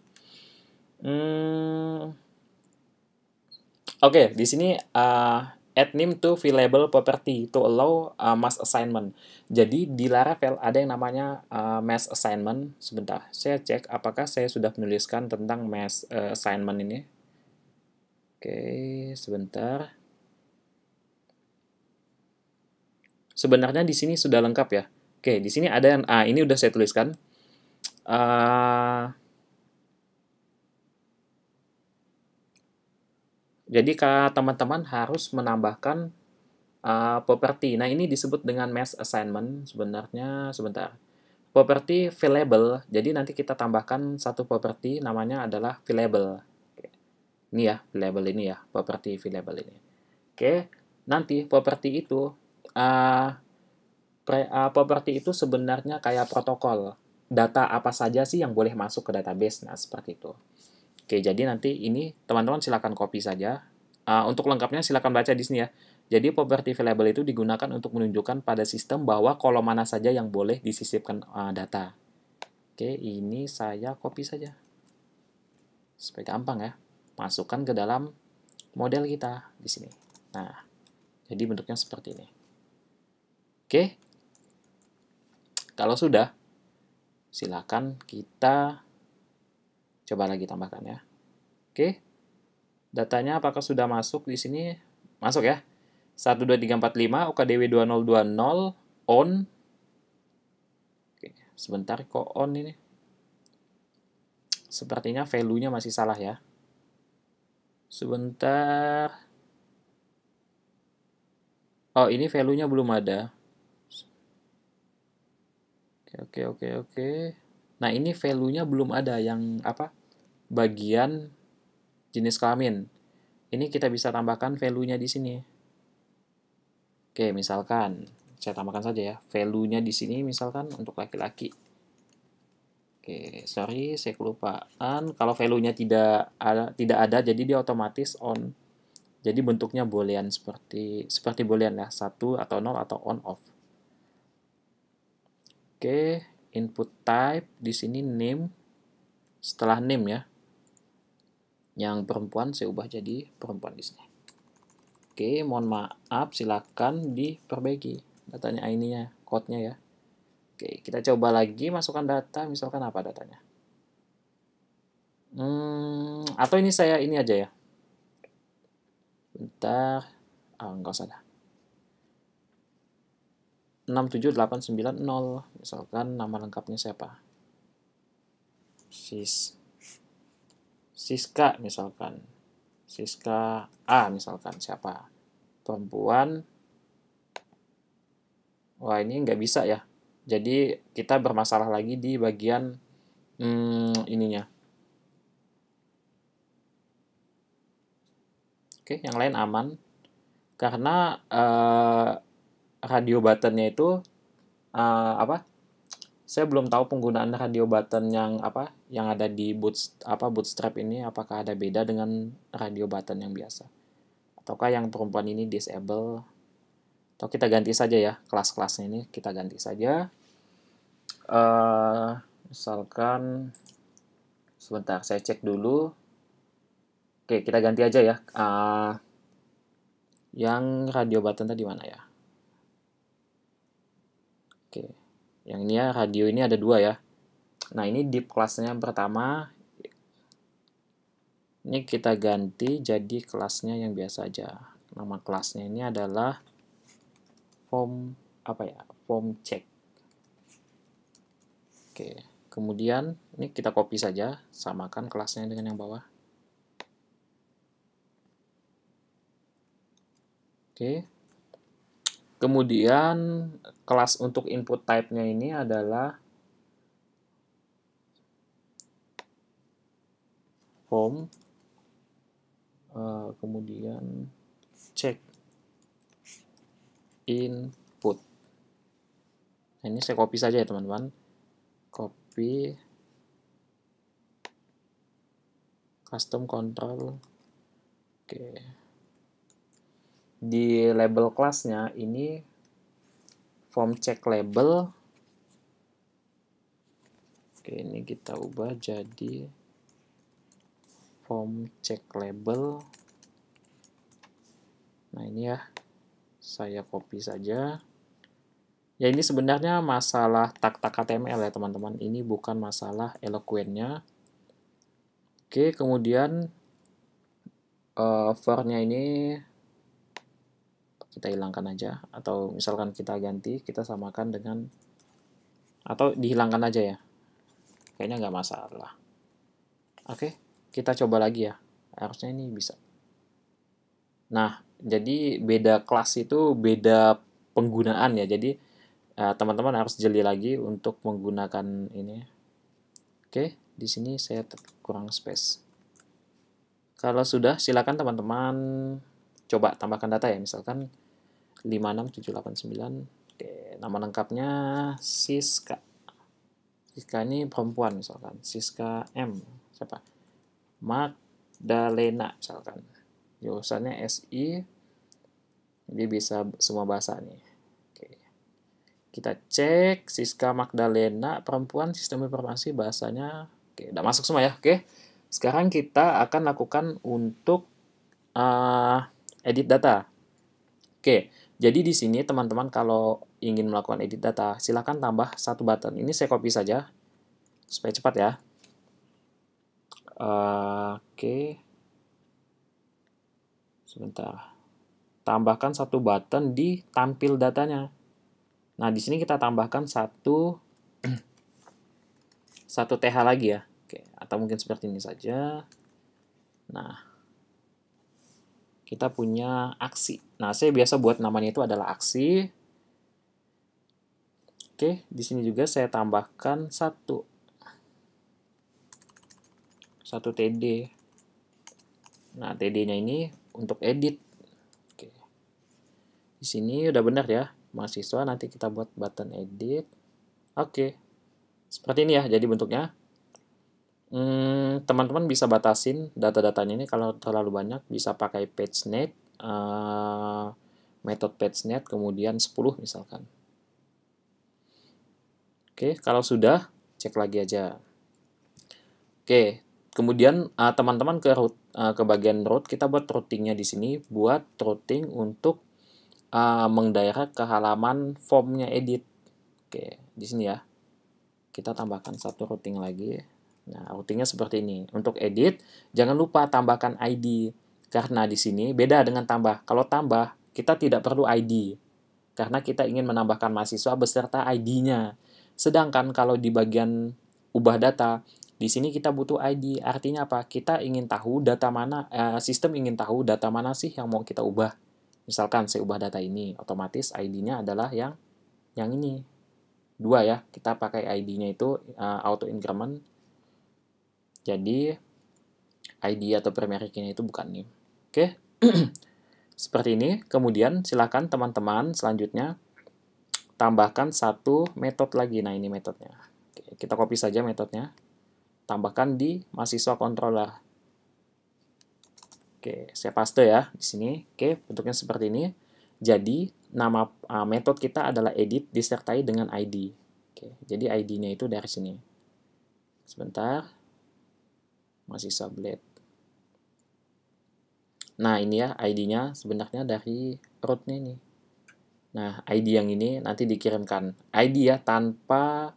Oke, di sini add name to available property to allow mass assignment. Jadi di Laravel ada yang namanya mass assignment. Sebentar, saya cek apakah saya sudah menuliskan tentang mass assignment ini. Oke, sebentar. Sebenarnya di sini sudah lengkap ya. Oke, di sini ada yang ini udah saya tuliskan. Jadi teman-teman harus menambahkan property. Nah, ini disebut dengan mass assignment. Sebenarnya, sebentar. Property available. Jadi nanti kita tambahkan satu property namanya adalah available. Oke. Ini ya, available ini ya, property available ini. Oke, nanti property itu property itu sebenarnya kayak protokol. Data apa saja sih yang boleh masuk ke database? Nah, seperti itu. Oke, jadi nanti ini teman-teman silakan copy saja. Untuk lengkapnya silakan baca di sini ya. Jadi property available itu digunakan untuk menunjukkan pada sistem bahwa kolom mana saja yang boleh disisipkan data. Oke, ini saya copy saja. Supaya gampang ya. Masukkan ke dalam model kita di sini. Nah, jadi bentuknya seperti ini. Oke. Kalau sudah, silakan kita coba lagi tambahkan ya. Oke. Datanya apakah sudah masuk di sini? Masuk ya. 12345 UKDW 2020 on. Oke, sebentar kok on ini. Sepertinya value-nya masih salah ya. Sebentar. Oh, ini value-nya belum ada. Oke. Nah, ini value-nya belum ada yang apa? Bagian jenis kelamin. Ini kita bisa tambahkan value-nya di sini. Oke, misalkan saya tambahkan saja ya. Value-nya di sini misalkan untuk laki-laki. Oke, sorry, saya kelupaan. Kalau value-nya tidak ada, jadi dia otomatis on. Jadi bentuknya boolean seperti boolean ya, 1 atau 0 atau on off. Oke, input type di sini name. Setelah name ya. Yang perempuan saya ubah jadi perempuan di sini. Oke, mohon maaf, silakan diperbaiki datanya ininya, code-nya ya. Oke, kita coba lagi masukkan data, misalkan apa datanya. Atau ini saya ini aja ya. Bentar, enggak usah dah. 67890, misalkan nama lengkapnya siapa? Siska misalkan. Siska A misalkan siapa? Perempuan. Wah, ini nggak bisa ya. Jadi kita bermasalah lagi di bagian ininya. Oke, yang lain aman. Karena radio buttonnya itu apa? Saya belum tahu penggunaan radio button yang apa yang ada di Bootstrap ini apakah ada beda dengan radio button yang biasa. Ataukah yang perempuan ini disable? Atau kita ganti saja ya kelas-kelasnya ini kita ganti saja. Misalkan sebentar saya cek dulu. Oke, kita ganti aja ya. Yang radio button tadi mana ya? Oke, yang ini ya radio ini ada 2 ya. Nah, ini div kelasnya yang pertama. Ini kita ganti jadi kelasnya yang biasa aja. Nama kelasnya ini adalah form form check. Oke, kemudian ini kita copy saja, samakan kelasnya dengan yang bawah. Oke. Kemudian kelas untuk input type-nya ini adalah form, kemudian check input. Nah, ini saya copy saja ya teman-teman. Copy custom control. Oke. Di label kelasnya ini form check label. Oke, ini kita ubah jadi form check label. Nah, ini ya. Saya copy saja. Ya, ini sebenarnya masalah tag-tag HTML ya, teman-teman. Ini bukan masalah Eloquent-nya. Oke, kemudian for-nya ini kita hilangkan aja, atau misalkan kita ganti, kita samakan dengan, atau dihilangkan aja ya, kayaknya nggak masalah. Oke, kita coba lagi ya, harusnya ini bisa. Nah, jadi beda kelas itu beda penggunaan ya, jadi teman-teman harus jeli lagi untuk menggunakan ini. Oke, di sini saya kurang space. Kalau sudah, silakan teman-teman coba tambahkan data ya, misalkan 56789. Oke, nama lengkapnya Siska. Siska ini perempuan misalkan. Siska M. Siapa? Magdalena misalkan. Jurusannya SI. Jadi bisa semua bahasa nih. Oke. Kita cek Siska Magdalena perempuan sistem informasi bahasanya. Oke, udah masuk semua ya. Oke. Sekarang kita akan lakukan untuk edit data. Oke, jadi di sini teman-teman kalau ingin melakukan edit data, silakan tambah satu button. Ini saya copy saja supaya cepat ya. Oke, sebentar. Tambahkan satu button di tampil datanya. Nah, di sini kita tambahkan satu TH lagi ya. Oke, atau mungkin seperti ini saja. Nah, kita punya aksi. Nah, saya biasa buat namanya itu adalah aksi. Oke, di sini juga saya tambahkan satu TD. Nah, TD-nya ini untuk edit. Oke. Di sini udah benar ya, mahasiswa. Nanti kita buat button edit. Oke. Seperti ini ya, jadi bentuknya. Teman-teman bisa batasin data-datanya ini kalau terlalu banyak, bisa pakai PageNet, metode PageNet, kemudian 10 misalkan. Oke, kalau sudah, cek lagi aja. Oke, kemudian teman-teman ke bagian route, kita buat routingnya di sini, buat routing untuk mendirect ke halaman formnya edit. Oke, di sini ya. Kita tambahkan satu routing lagi. Nah, routingnya seperti ini. Untuk edit, jangan lupa tambahkan ID. Karena di sini beda dengan tambah. Kalau tambah, kita tidak perlu ID. Karena kita ingin menambahkan mahasiswa beserta ID-nya. Sedangkan kalau di bagian ubah data, di sini kita butuh ID. Artinya apa? Kita ingin tahu data mana, sistem ingin tahu data mana sih yang mau kita ubah. Misalkan saya ubah data ini, otomatis ID-nya adalah yang ini. 2 ya, kita pakai ID-nya itu auto increment. Jadi ID atau primary key-nya itu bukan name. Oke. Seperti ini. Kemudian silakan teman-teman selanjutnya tambahkan satu metode lagi. Nah, ini metodenya. Oke, kita copy saja metodenya. Tambahkan di mahasiswa controller. Oke, saya paste ya di sini. Oke, bentuknya seperti ini. Jadi, nama metode kita adalah edit disertai dengan ID. Oke, jadi ID-nya itu dari sini. Sebentar. Mahasiswa blade. Nah, ini ya ID-nya sebenarnya dari root-nya ini. Nah, ID yang ini nanti dikirimkan. ID ya tanpa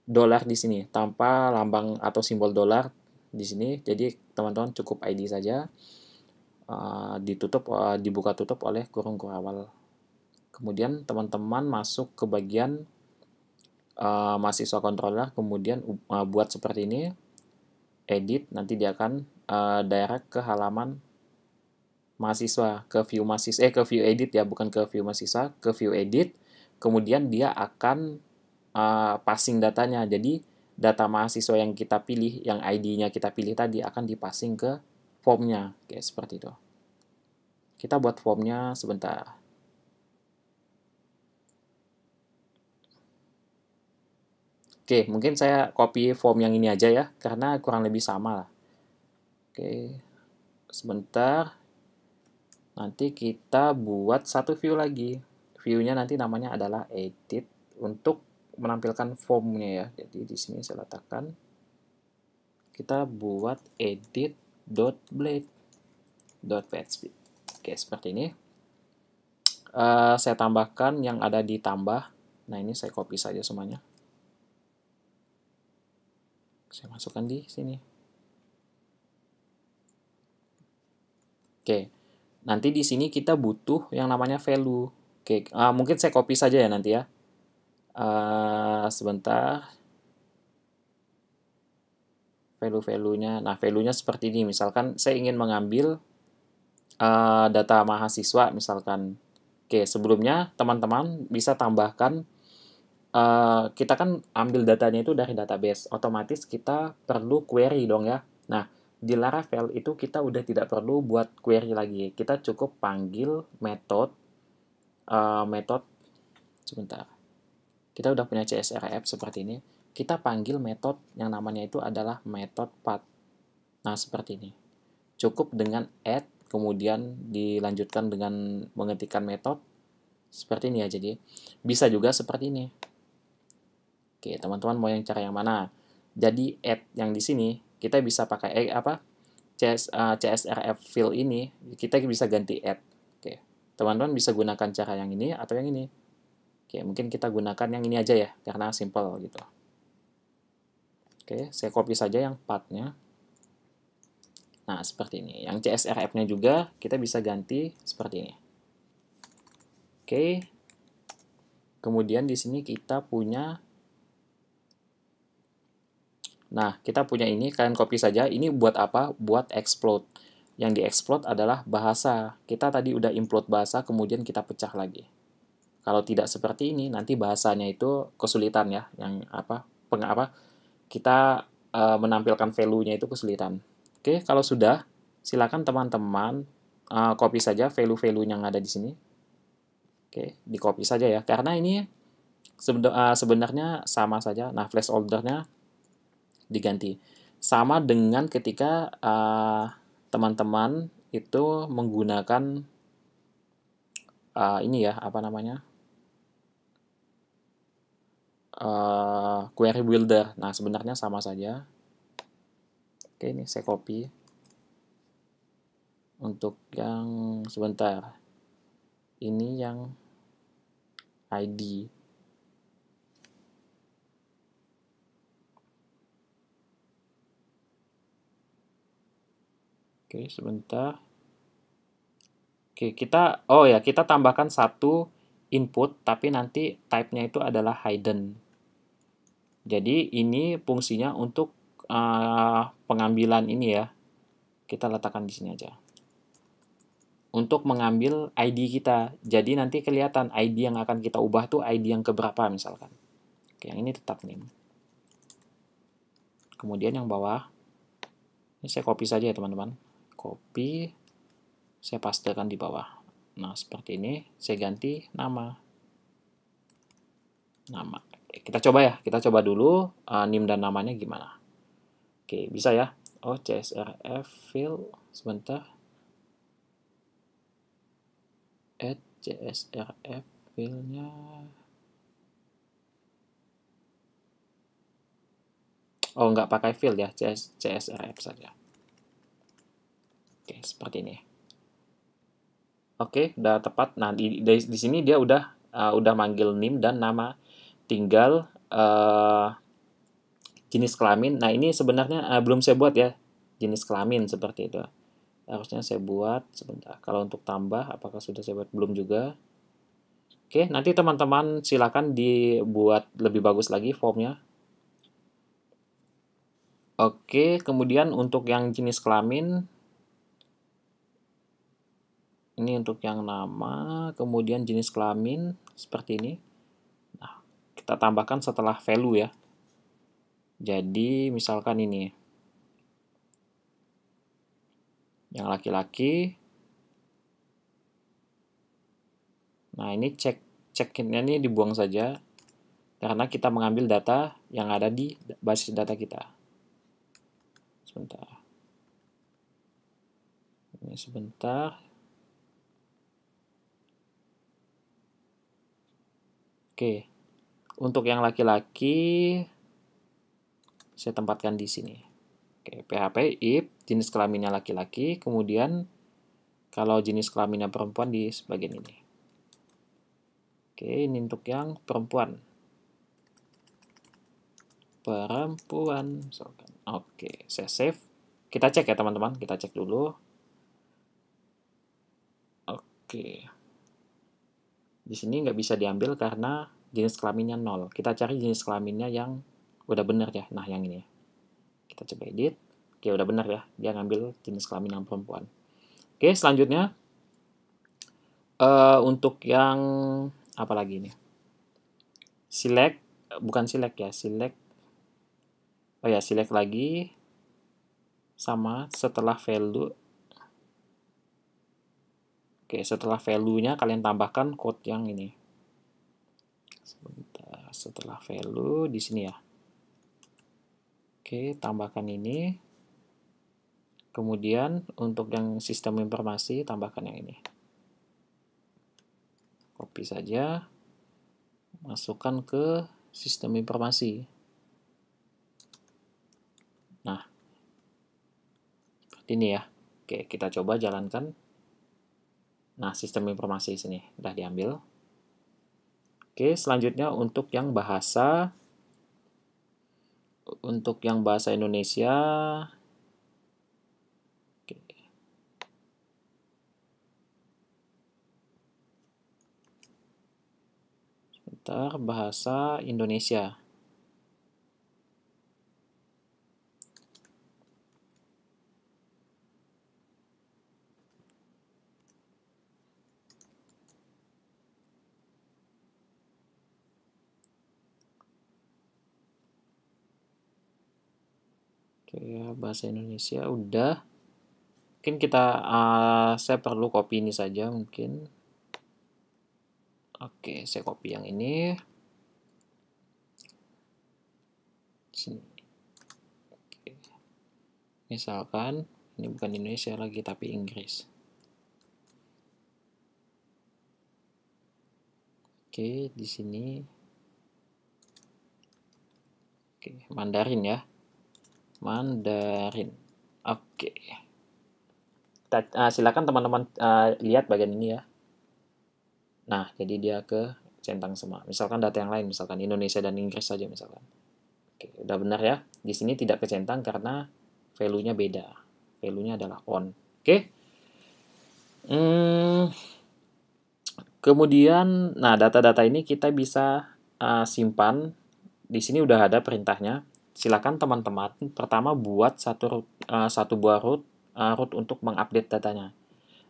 dolar di sini, tanpa lambang atau simbol dolar di sini. Jadi, teman-teman cukup ID saja. dibuka tutup oleh kurung kurawal. Kemudian teman-teman masuk ke bagian mahasiswa controller, kemudian buat seperti ini, edit, nanti dia akan direct ke halaman mahasiswa, ke view edit ya, bukan ke view mahasiswa, ke view edit. Kemudian dia akan passing datanya. Jadi data mahasiswa yang kita pilih, yang ID-nya kita pilih tadi akan dipassing ke formnya. Oke, seperti itu. Kita buat formnya sebentar. Oke, mungkin saya copy form yang ini aja ya, karena kurang lebih sama lah. Oke, sebentar. Nanti kita buat satu view lagi. View-nya nanti namanya adalah edit untuk menampilkan formnya ya. Jadi di sini saya letakkan. Kita buat edit.blade.php. Oke, seperti ini. Saya tambahkan yang ada di tambah. Nah, ini saya copy saja semuanya. Saya masukkan di sini. Oke, nanti di sini kita butuh yang namanya value. Oke, mungkin saya copy saja ya nanti ya. Sebentar. Value-value-nya. Nah, value-nya seperti ini. Misalkan saya ingin mengambil data mahasiswa, misalkan. Oke, sebelumnya teman-teman bisa tambahkan, kita kan ambil datanya itu dari database. Otomatis kita perlu query dong ya. Nah, di Laravel itu kita udah tidak perlu buat query lagi. Kita cukup panggil metode, sebentar. Kita udah punya CSRF seperti ini. Kita panggil metode yang namanya itu adalah metode path. Nah, seperti ini. Cukup dengan add, kemudian dilanjutkan dengan mengetikkan metode seperti ini ya. Jadi bisa juga seperti ini. Oke, teman-teman mau yang cara yang mana? Jadi add yang di sini kita bisa pakai CSRF fill ini kita bisa ganti add. Oke, teman-teman bisa gunakan cara yang ini atau yang ini. Oke, mungkin kita gunakan yang ini aja ya karena simple gitu. Oke, saya copy saja yang path-nya. Nah, seperti ini. Yang CSRF-nya juga kita bisa ganti seperti ini. Oke. Kemudian di sini kita punya, nah, kita punya ini, kalian copy saja. Ini buat apa? Buat explode. Yang di-explode adalah bahasa. Kita tadi udah implode bahasa, kemudian kita pecah lagi. Kalau tidak seperti ini, nanti bahasanya itu kesulitan ya. Yang kita menampilkan value-nya itu kesulitan. Oke, kalau sudah, silakan teman-teman copy saja value-value yang ada di sini. Oke, di copy saja ya. Karena ini sebenarnya sama saja. Nah, placeholder-nya diganti. Sama dengan ketika teman-teman itu menggunakan ini ya, apa namanya? Query builder. Nah, sebenarnya sama saja. Oke, ini saya copy. Untuk yang sebentar. Ini yang ID. Oke, sebentar. Oke, kita tambahkan satu input, tapi nanti type-nya itu adalah hidden. Jadi ini fungsinya untuk pengambilan ini ya. Kita letakkan di sini aja. Untuk mengambil ID kita. Jadi nanti kelihatan ID yang akan kita ubah tuh ID yang keberapa misalkan. Oke, yang ini tetap name. Kemudian yang bawah, ini saya copy saja ya teman-teman. Copy, saya pastekan di bawah. Nah, seperti ini, saya ganti nama. Nama. Kita coba ya, kita coba dulu name dan namanya gimana. Oke, bisa ya. Oh, CSRF fill, sebentar. Add CSRF fill-nya. Oh, nggak pakai fill ya, CSRF saja. Oke, seperti ini. Oke, udah tepat. Nah, di sini dia udah manggil name dan nama. Tinggal jenis kelamin. Nah, ini sebenarnya belum saya buat ya, jenis kelamin seperti itu. Harusnya saya buat sebentar. Kalau untuk tambah, apakah sudah saya buat? Belum juga. Oke, nanti teman-teman silakan dibuat lebih bagus lagi formnya. Oke, kemudian untuk yang jenis kelamin, ini untuk yang nama, kemudian jenis kelamin seperti ini. Nah, kita tambahkan setelah value ya. Jadi misalkan ini, yang laki-laki. Nah, ini check-in-nya ini dibuang saja karena kita mengambil data yang ada di basis data kita. Sebentar. Ini sebentar. Oke. Untuk yang laki-laki saya tempatkan di sini. Oke, PHP if jenis kelaminnya laki-laki, kemudian kalau jenis kelaminnya perempuan di bagian ini. Oke, ini untuk yang perempuan. Perempuan, misalkan. Oke, saya save. Kita cek ya teman-teman, kita cek dulu. Oke. Di sini nggak bisa diambil karena jenis kelaminnya 0. Kita cari jenis kelaminnya yang udah bener ya. Nah, yang ini. Kita coba edit. Oke, udah bener ya. Dia ngambil jenis kelamin yang perempuan. Oke, selanjutnya untuk yang apa lagi nih? Select, bukan select ya, select. Oh ya, select lagi sama setelah value. Oke, setelah value-nya kalian tambahkan code yang ini. Sebentar, setelah value di sini ya. Oke, tambahkan ini. Kemudian untuk yang sistem informasi tambahkan yang ini. Copy saja. Masukkan ke sistem informasi. Nah, seperti ini ya. Oke, kita coba jalankan. Nah, sistem informasi sini udah diambil. Oke, selanjutnya untuk yang bahasa. Untuk yang bahasa Indonesia. Oke. Sebentar, bahasa Indonesia. Oke, bahasa Indonesia udah. Mungkin saya perlu copy ini saja mungkin. Oke, saya copy yang ini. Sini. Oke. Misalkan ini bukan Indonesia lagi tapi Inggris. Oke, di sini. Oke, Mandarin ya. Mandarin. Oke. Silakan teman-teman lihat bagian ini ya. Nah, jadi dia ke centang semua. Misalkan data yang lain, misalkan Indonesia dan Inggris saja misalkan. Oke, udah benar ya. Di sini tidak kecentang karena value-nya beda. Value-nya adalah on. Oke. Kemudian, nah data-data ini kita bisa simpan. Di sini udah ada perintahnya. Silakan teman-teman pertama buat satu buah root untuk mengupdate datanya.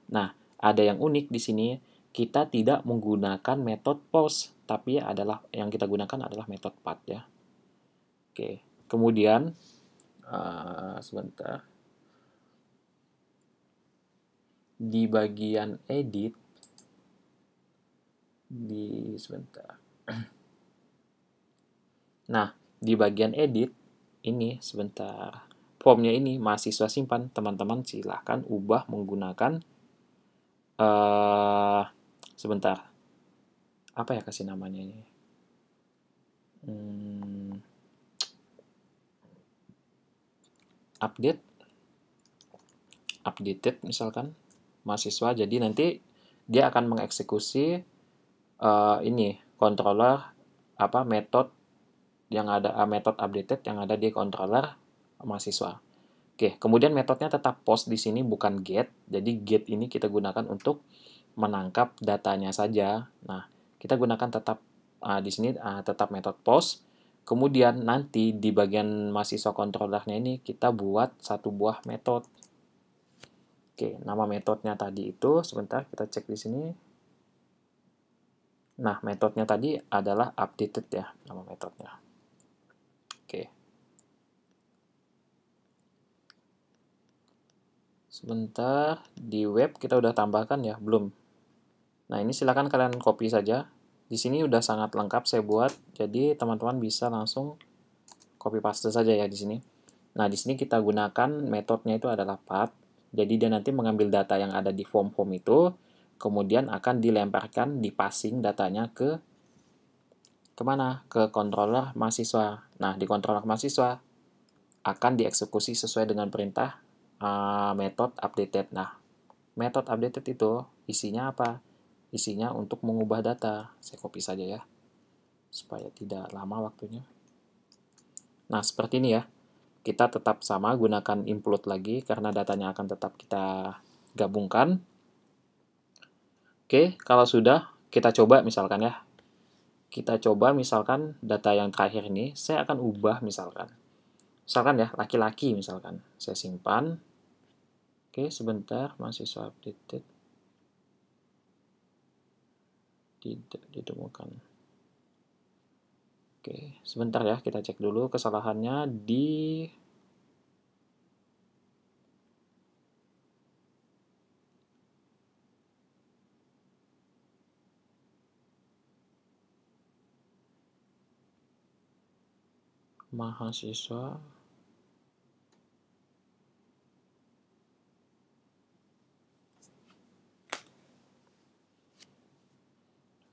Nah, ada yang unik di sini. Kita tidak menggunakan metode post, tapi yang kita gunakan adalah metode path ya. Oke. Kemudian sebentar. Di bagian edit sebentar. Nah, di bagian edit ini sebentar. Formnya ini mahasiswa simpan, teman-teman silahkan ubah menggunakan sebentar. Apa ya kasih namanya ini? Updated misalkan mahasiswa. Jadi nanti dia akan mengeksekusi ini controller metode yang ada metode updated yang ada di controller mahasiswa. Oke, kemudian metodenya tetap post di sini bukan get. Jadi get ini kita gunakan untuk menangkap datanya saja. Nah, kita gunakan tetap di sini tetap metode post. Kemudian nanti di bagian mahasiswa controllernya ini kita buat satu buah metode. Oke, nama metodenya tadi itu sebentar kita cek di sini. Nah, metodenya tadi adalah updated ya, nama metodenya. Oke. Sebentar, di web kita udah tambahkan ya, belum. Nah, ini silakan kalian copy saja. Di sini udah sangat lengkap saya buat, jadi teman-teman bisa langsung copy paste saja ya di sini. Nah, di sini kita gunakan metodenya itu adalah path. Jadi dia nanti mengambil data yang ada di form-form itu, kemudian akan dilemparkan, dipassing datanya ke kemana? Ke controller mahasiswa. Nah, di controller mahasiswa akan dieksekusi sesuai dengan perintah method updated. Nah, method updated itu isinya apa? Isinya untuk mengubah data. Saya copy saja ya, supaya tidak lama waktunya. Nah, seperti ini ya. Kita tetap sama, gunakan include lagi, karena datanya akan tetap kita gabungkan. Oke, kalau sudah, kita coba misalkan ya. Kita coba misalkan data yang terakhir ini, saya akan ubah misalkan. Misalkan ya, laki-laki misalkan. Saya simpan. Oke, sebentar, mahasiswa updated. Tidak ditemukan. Oke, sebentar ya, kita cek dulu kesalahannya di mahasiswa.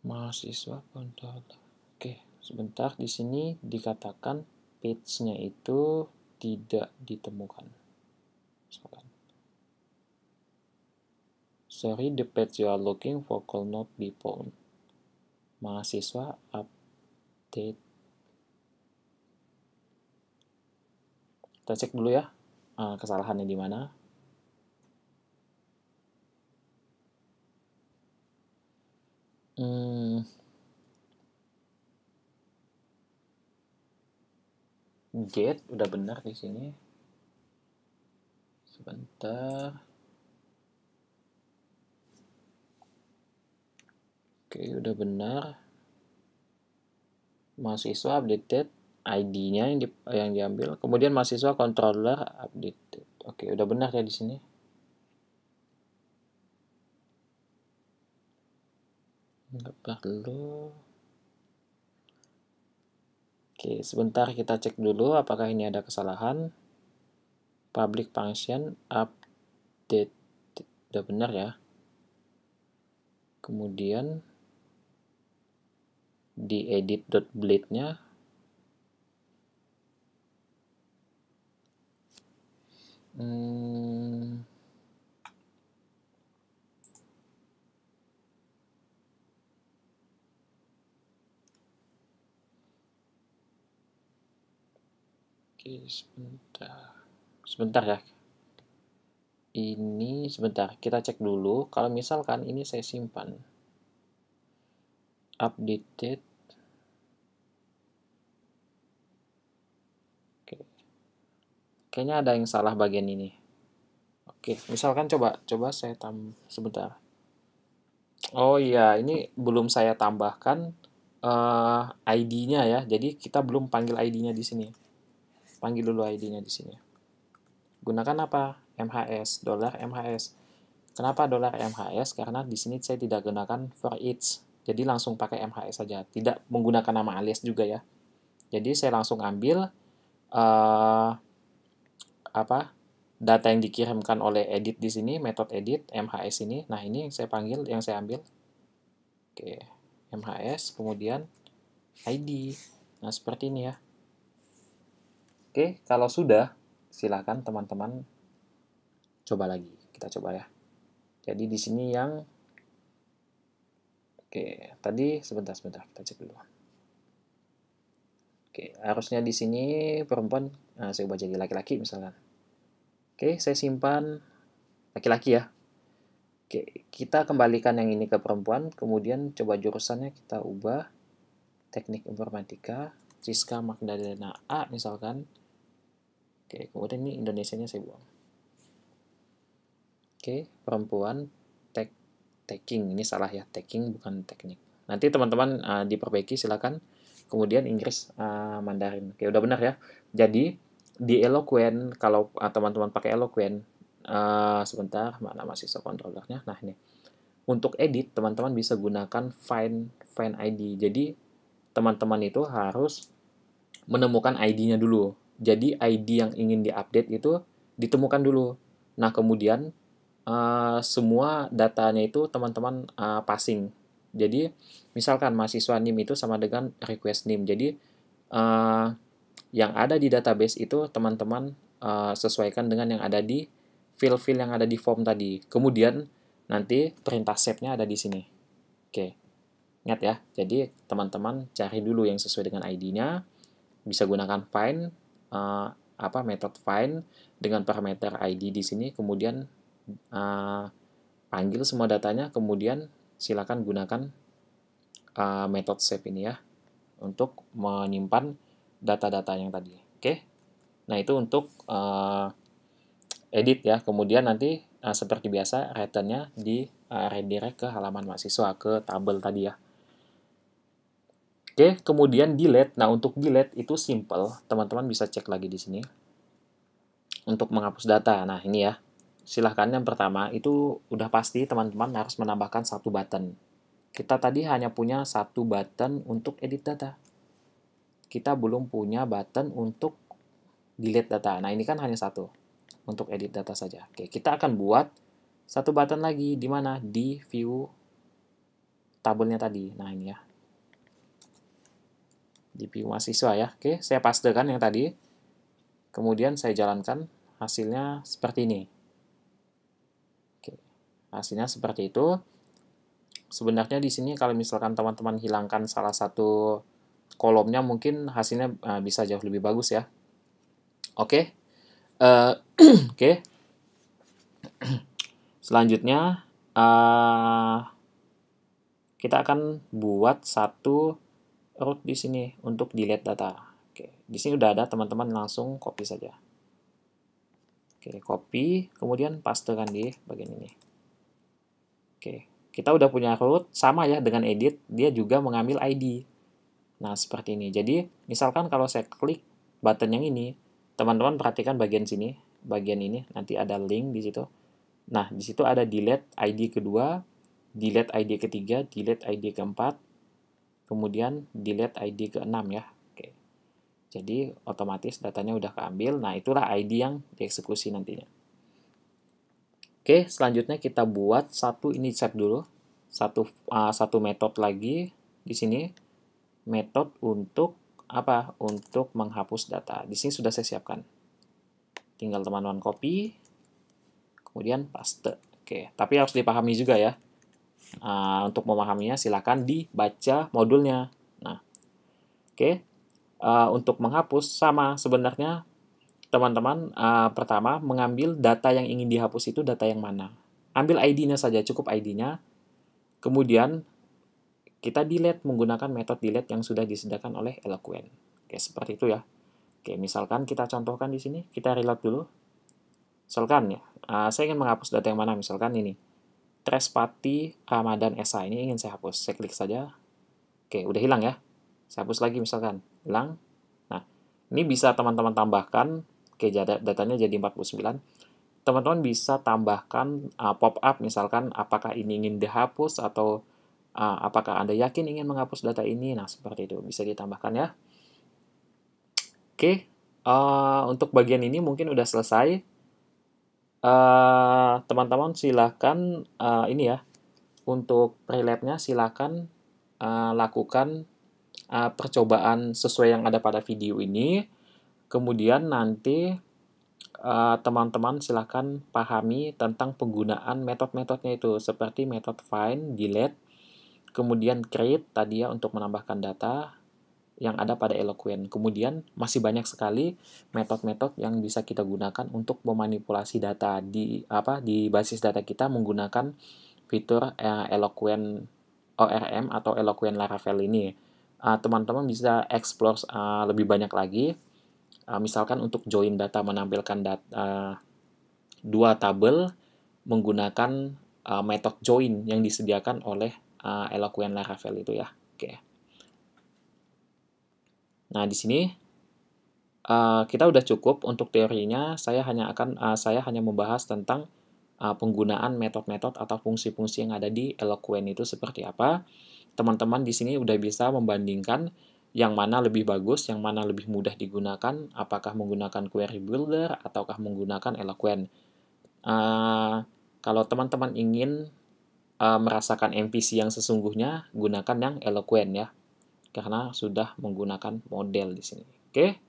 Mahasiswa kontak. Oke, sebentar, di sini dikatakan page-nya itu tidak ditemukan. Misalkan. Sorry, the page you are looking for could not be found. Mahasiswa update. Kita cek dulu ya kesalahannya di mana. Get udah benar di sini. Sebentar. Oke, udah benar. Mahasiswa updated, ID-nya yang diambil. Kemudian mahasiswa controller updated. Oke, udah benar ya di sini. Nggak perlu. Oke, sebentar kita cek dulu apakah ini ada kesalahan. Public function update. Udah benar ya. Kemudian di edit.blade-nya oke, sebentar ya. Ini sebentar, kita cek dulu. Kalau misalkan ini saya simpan updated. Oke. Kayaknya ada yang salah bagian ini. Oke, misalkan coba saya sebentar. Oh iya, ini belum saya tambahkan ID-nya ya. Jadi kita belum panggil ID-nya di sini. Panggil dulu ID-nya di sini. Gunakan apa? MHS, $MHS. Kenapa $MHS? Karena di sini saya tidak gunakan for each. Jadi langsung pakai MHS saja, tidak menggunakan nama alias juga ya. Jadi saya langsung ambil data yang dikirimkan oleh edit di sini, metode edit MHS ini. Nah, ini yang saya panggil, yang saya ambil. Oke, MHS, kemudian ID. Nah, seperti ini ya. Oke, kalau sudah, silakan teman-teman coba lagi. Kita coba ya. Jadi di sini yang oke, tadi sebentar kita cek dulu. Oke, harusnya di sini perempuan, nah saya ubah jadi laki-laki misalkan. Oke, saya simpan laki-laki ya. Oke, kita kembalikan yang ini ke perempuan, kemudian coba jurusannya kita ubah teknik informatika, Siska Magdalena A misalkan. Oke, kemudian ini Indonesianya saya buang. Oke, perempuan, taking, ini salah ya, taking bukan teknik. Nanti teman-teman diperbaiki silakan. Kemudian Inggris, Mandarin. Oke, udah benar ya. Jadi di Eloquent, kalau teman-teman pakai Eloquent, sebentar, mana mahasiswa controllernya? Nah ini, untuk edit teman-teman bisa gunakan find ID. Jadi teman-teman itu harus menemukan ID-nya dulu. Jadi ID yang ingin diupdate itu ditemukan dulu. Nah kemudian semua datanya itu teman-teman passing. Jadi misalkan mahasiswa NIM itu sama dengan request NIM. Jadi yang ada di database itu teman-teman sesuaikan dengan yang ada di fill-fill yang ada di form tadi. Kemudian nanti perintah save-nya ada di sini. Oke, ingat ya. Jadi teman-teman cari dulu yang sesuai dengan ID-nya. Bisa gunakan find method find dengan parameter ID di sini. Kemudian panggil semua datanya, kemudian silakan gunakan method save ini ya untuk menyimpan data-data yang tadi. Oke, nah itu untuk edit ya. Kemudian nanti seperti biasa returnnya di redirect ke halaman mahasiswa ke tabel tadi ya. Oke, kemudian delete. Nah untuk delete itu simple, teman-teman bisa cek lagi di sini untuk menghapus data. Nah ini ya. Silahkan yang pertama itu udah pasti teman-teman harus menambahkan satu button. Kita tadi hanya punya satu button untuk edit data. Kita belum punya button untuk delete data. Nah ini kan hanya satu untuk edit data saja. Oke, kita akan buat satu button lagi di mana? Di view tabelnya tadi. Nah ini ya. Di view mahasiswa ya. Oke, saya pastekan yang tadi. Kemudian saya jalankan, hasilnya seperti ini. Oke, hasilnya seperti itu. Sebenarnya di sini kalau misalkan teman-teman hilangkan salah satu kolomnya mungkin hasilnya bisa jauh lebih bagus ya. Oke. Oke. Selanjutnya kita akan buat satu root di sini untuk delete data. Oke, di sini udah ada, teman-teman langsung copy saja. Oke, copy, kemudian pastekan di bagian ini. Oke, kita udah punya root, sama ya dengan edit, dia juga mengambil ID. Nah, seperti ini. Jadi, misalkan kalau saya klik button yang ini, teman-teman perhatikan bagian sini, bagian ini, nanti ada link di situ. Nah, di situ ada delete ID kedua, delete ID ketiga, delete ID keempat, kemudian delete ID ke-6 ya. Oke. Jadi, otomatis datanya udah keambil. Nah, itulah ID yang dieksekusi nantinya. Oke, selanjutnya kita buat satu initiate dulu. Satu metode lagi di sini. Metode untuk apa? Untuk menghapus data. Di sini sudah saya siapkan. Tinggal teman-teman copy, kemudian paste. Oke, tapi harus dipahami juga ya. Untuk memahaminya silakan dibaca modulnya. Nah, oke. Untuk menghapus sama sebenarnya teman-teman pertama mengambil data yang ingin dihapus itu data yang mana. Ambil ID-nya saja, cukup ID-nya. Kemudian kita delete menggunakan metode delete yang sudah disediakan oleh Eloquent. Oke, seperti itu ya. Oke, misalkan kita contohkan di sini, kita reload dulu. Misalkan ya, saya ingin menghapus data yang mana, misalkan ini. Trespati Ramadan Esa, ini ingin saya hapus. Saya klik saja. Oke, udah hilang ya. Saya hapus lagi misalkan, hilang. Nah, ini bisa teman-teman tambahkan, oke datanya jadi 49. Teman-teman bisa tambahkan pop-up misalkan apakah ini ingin dihapus atau apakah Anda yakin ingin menghapus data ini. Nah, seperti itu bisa ditambahkan ya. Oke, untuk bagian ini mungkin udah selesai. Teman-teman silahkan ini ya, untuk prelabnya silahkan lakukan percobaan sesuai yang ada pada video ini. Kemudian nanti teman-teman silahkan pahami tentang penggunaan metode-metodenya itu, seperti metode find, delete, kemudian create tadi ya untuk menambahkan data, yang ada pada Eloquent. Kemudian masih banyak sekali metode-metode yang bisa kita gunakan untuk memanipulasi data di basis data kita menggunakan fitur Eloquent ORM atau Eloquent Laravel ini. Teman-teman bisa explore lebih banyak lagi. Misalkan untuk join data, menampilkan dua tabel menggunakan metode join yang disediakan oleh Eloquent Laravel itu ya. Oke. Nah, di sini kita udah cukup untuk teorinya. Saya hanya membahas tentang penggunaan metode-metode atau fungsi-fungsi yang ada di Eloquent itu seperti apa. Teman-teman di sini udah bisa membandingkan yang mana lebih bagus, yang mana lebih mudah digunakan, apakah menggunakan Query Builder ataukah menggunakan Eloquent. Kalau teman-teman ingin merasakan MVC yang sesungguhnya, gunakan yang Eloquent ya, karena sudah menggunakan model di sini. Oke.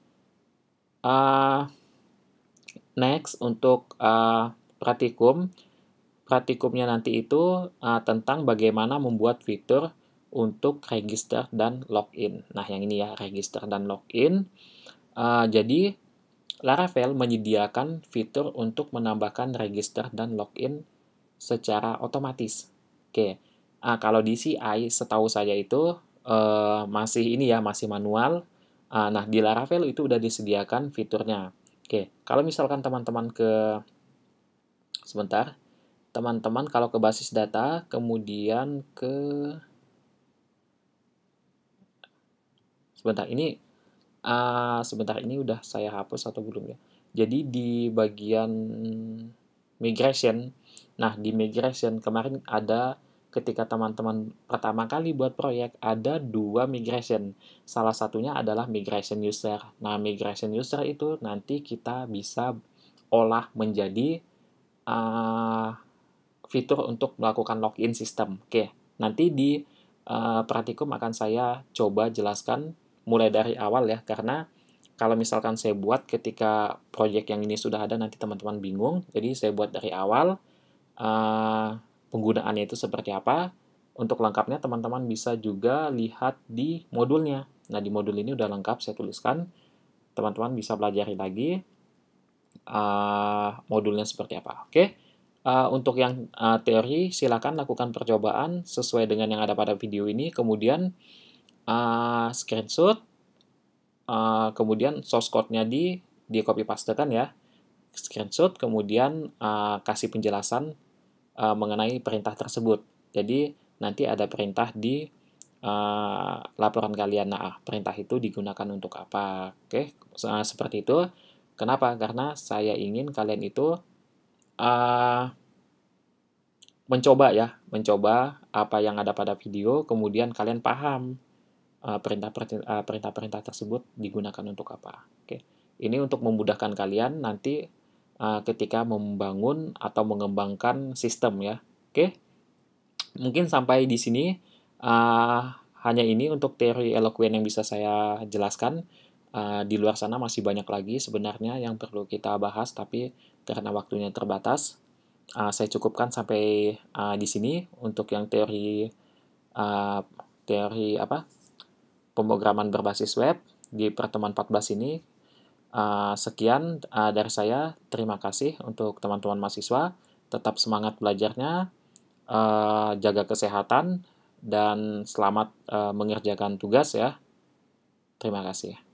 Next untuk praktikumnya nanti itu tentang bagaimana membuat fitur untuk register dan login. Nah, yang ini ya, register dan login. Jadi, Laravel menyediakan fitur untuk menambahkan register dan login secara otomatis. Oke, kalau di CI setahu saya itu masih manual. Nah, di Laravel itu udah disediakan fiturnya. Oke, kalau misalkan teman-teman kalau ke basis data, kemudian sebentar ini udah saya hapus atau belum ya? Jadi di bagian migration, nah di migration kemarin ada ketika teman-teman pertama kali buat proyek ada 2 migration. Salah satunya adalah migration user. Nah, migration user itu nanti kita bisa olah menjadi fitur untuk melakukan login sistem. Oke, nanti di praktikum akan saya coba jelaskan mulai dari awal ya, karena kalau misalkan saya buat ketika proyek yang ini sudah ada nanti teman-teman bingung. Jadi saya buat dari awal penggunaannya itu seperti apa. Untuk lengkapnya teman-teman bisa juga lihat di modulnya. Nah, di modul ini udah lengkap saya tuliskan. Teman-teman bisa pelajari lagi modulnya seperti apa. Oke. Untuk yang teori, silakan lakukan percobaan sesuai dengan yang ada pada video ini. Kemudian screenshot, kemudian source code-nya di copy pastekan ya. Screenshot, kemudian kasih penjelasan mengenai perintah tersebut. Jadi nanti ada perintah di laporan kalian. Nah, perintah itu digunakan untuk apa? Oke, seperti itu. Kenapa? Karena saya ingin kalian itu mencoba apa yang ada pada video, kemudian kalian paham perintah-perintah tersebut digunakan untuk apa. Oke, ini untuk memudahkan kalian nanti ketika membangun atau mengembangkan sistem ya. Oke, mungkin sampai di sini hanya ini untuk teori Eloquent yang bisa saya jelaskan. Di luar sana masih banyak lagi sebenarnya yang perlu kita bahas, tapi karena waktunya terbatas, saya cukupkan sampai di sini untuk yang teori pemrograman berbasis web di pertemuan 14 ini. Sekian dari saya. Terima kasih untuk teman-teman mahasiswa. Tetap semangat belajarnya, jaga kesehatan, dan selamat mengerjakan tugas ya. Terima kasih.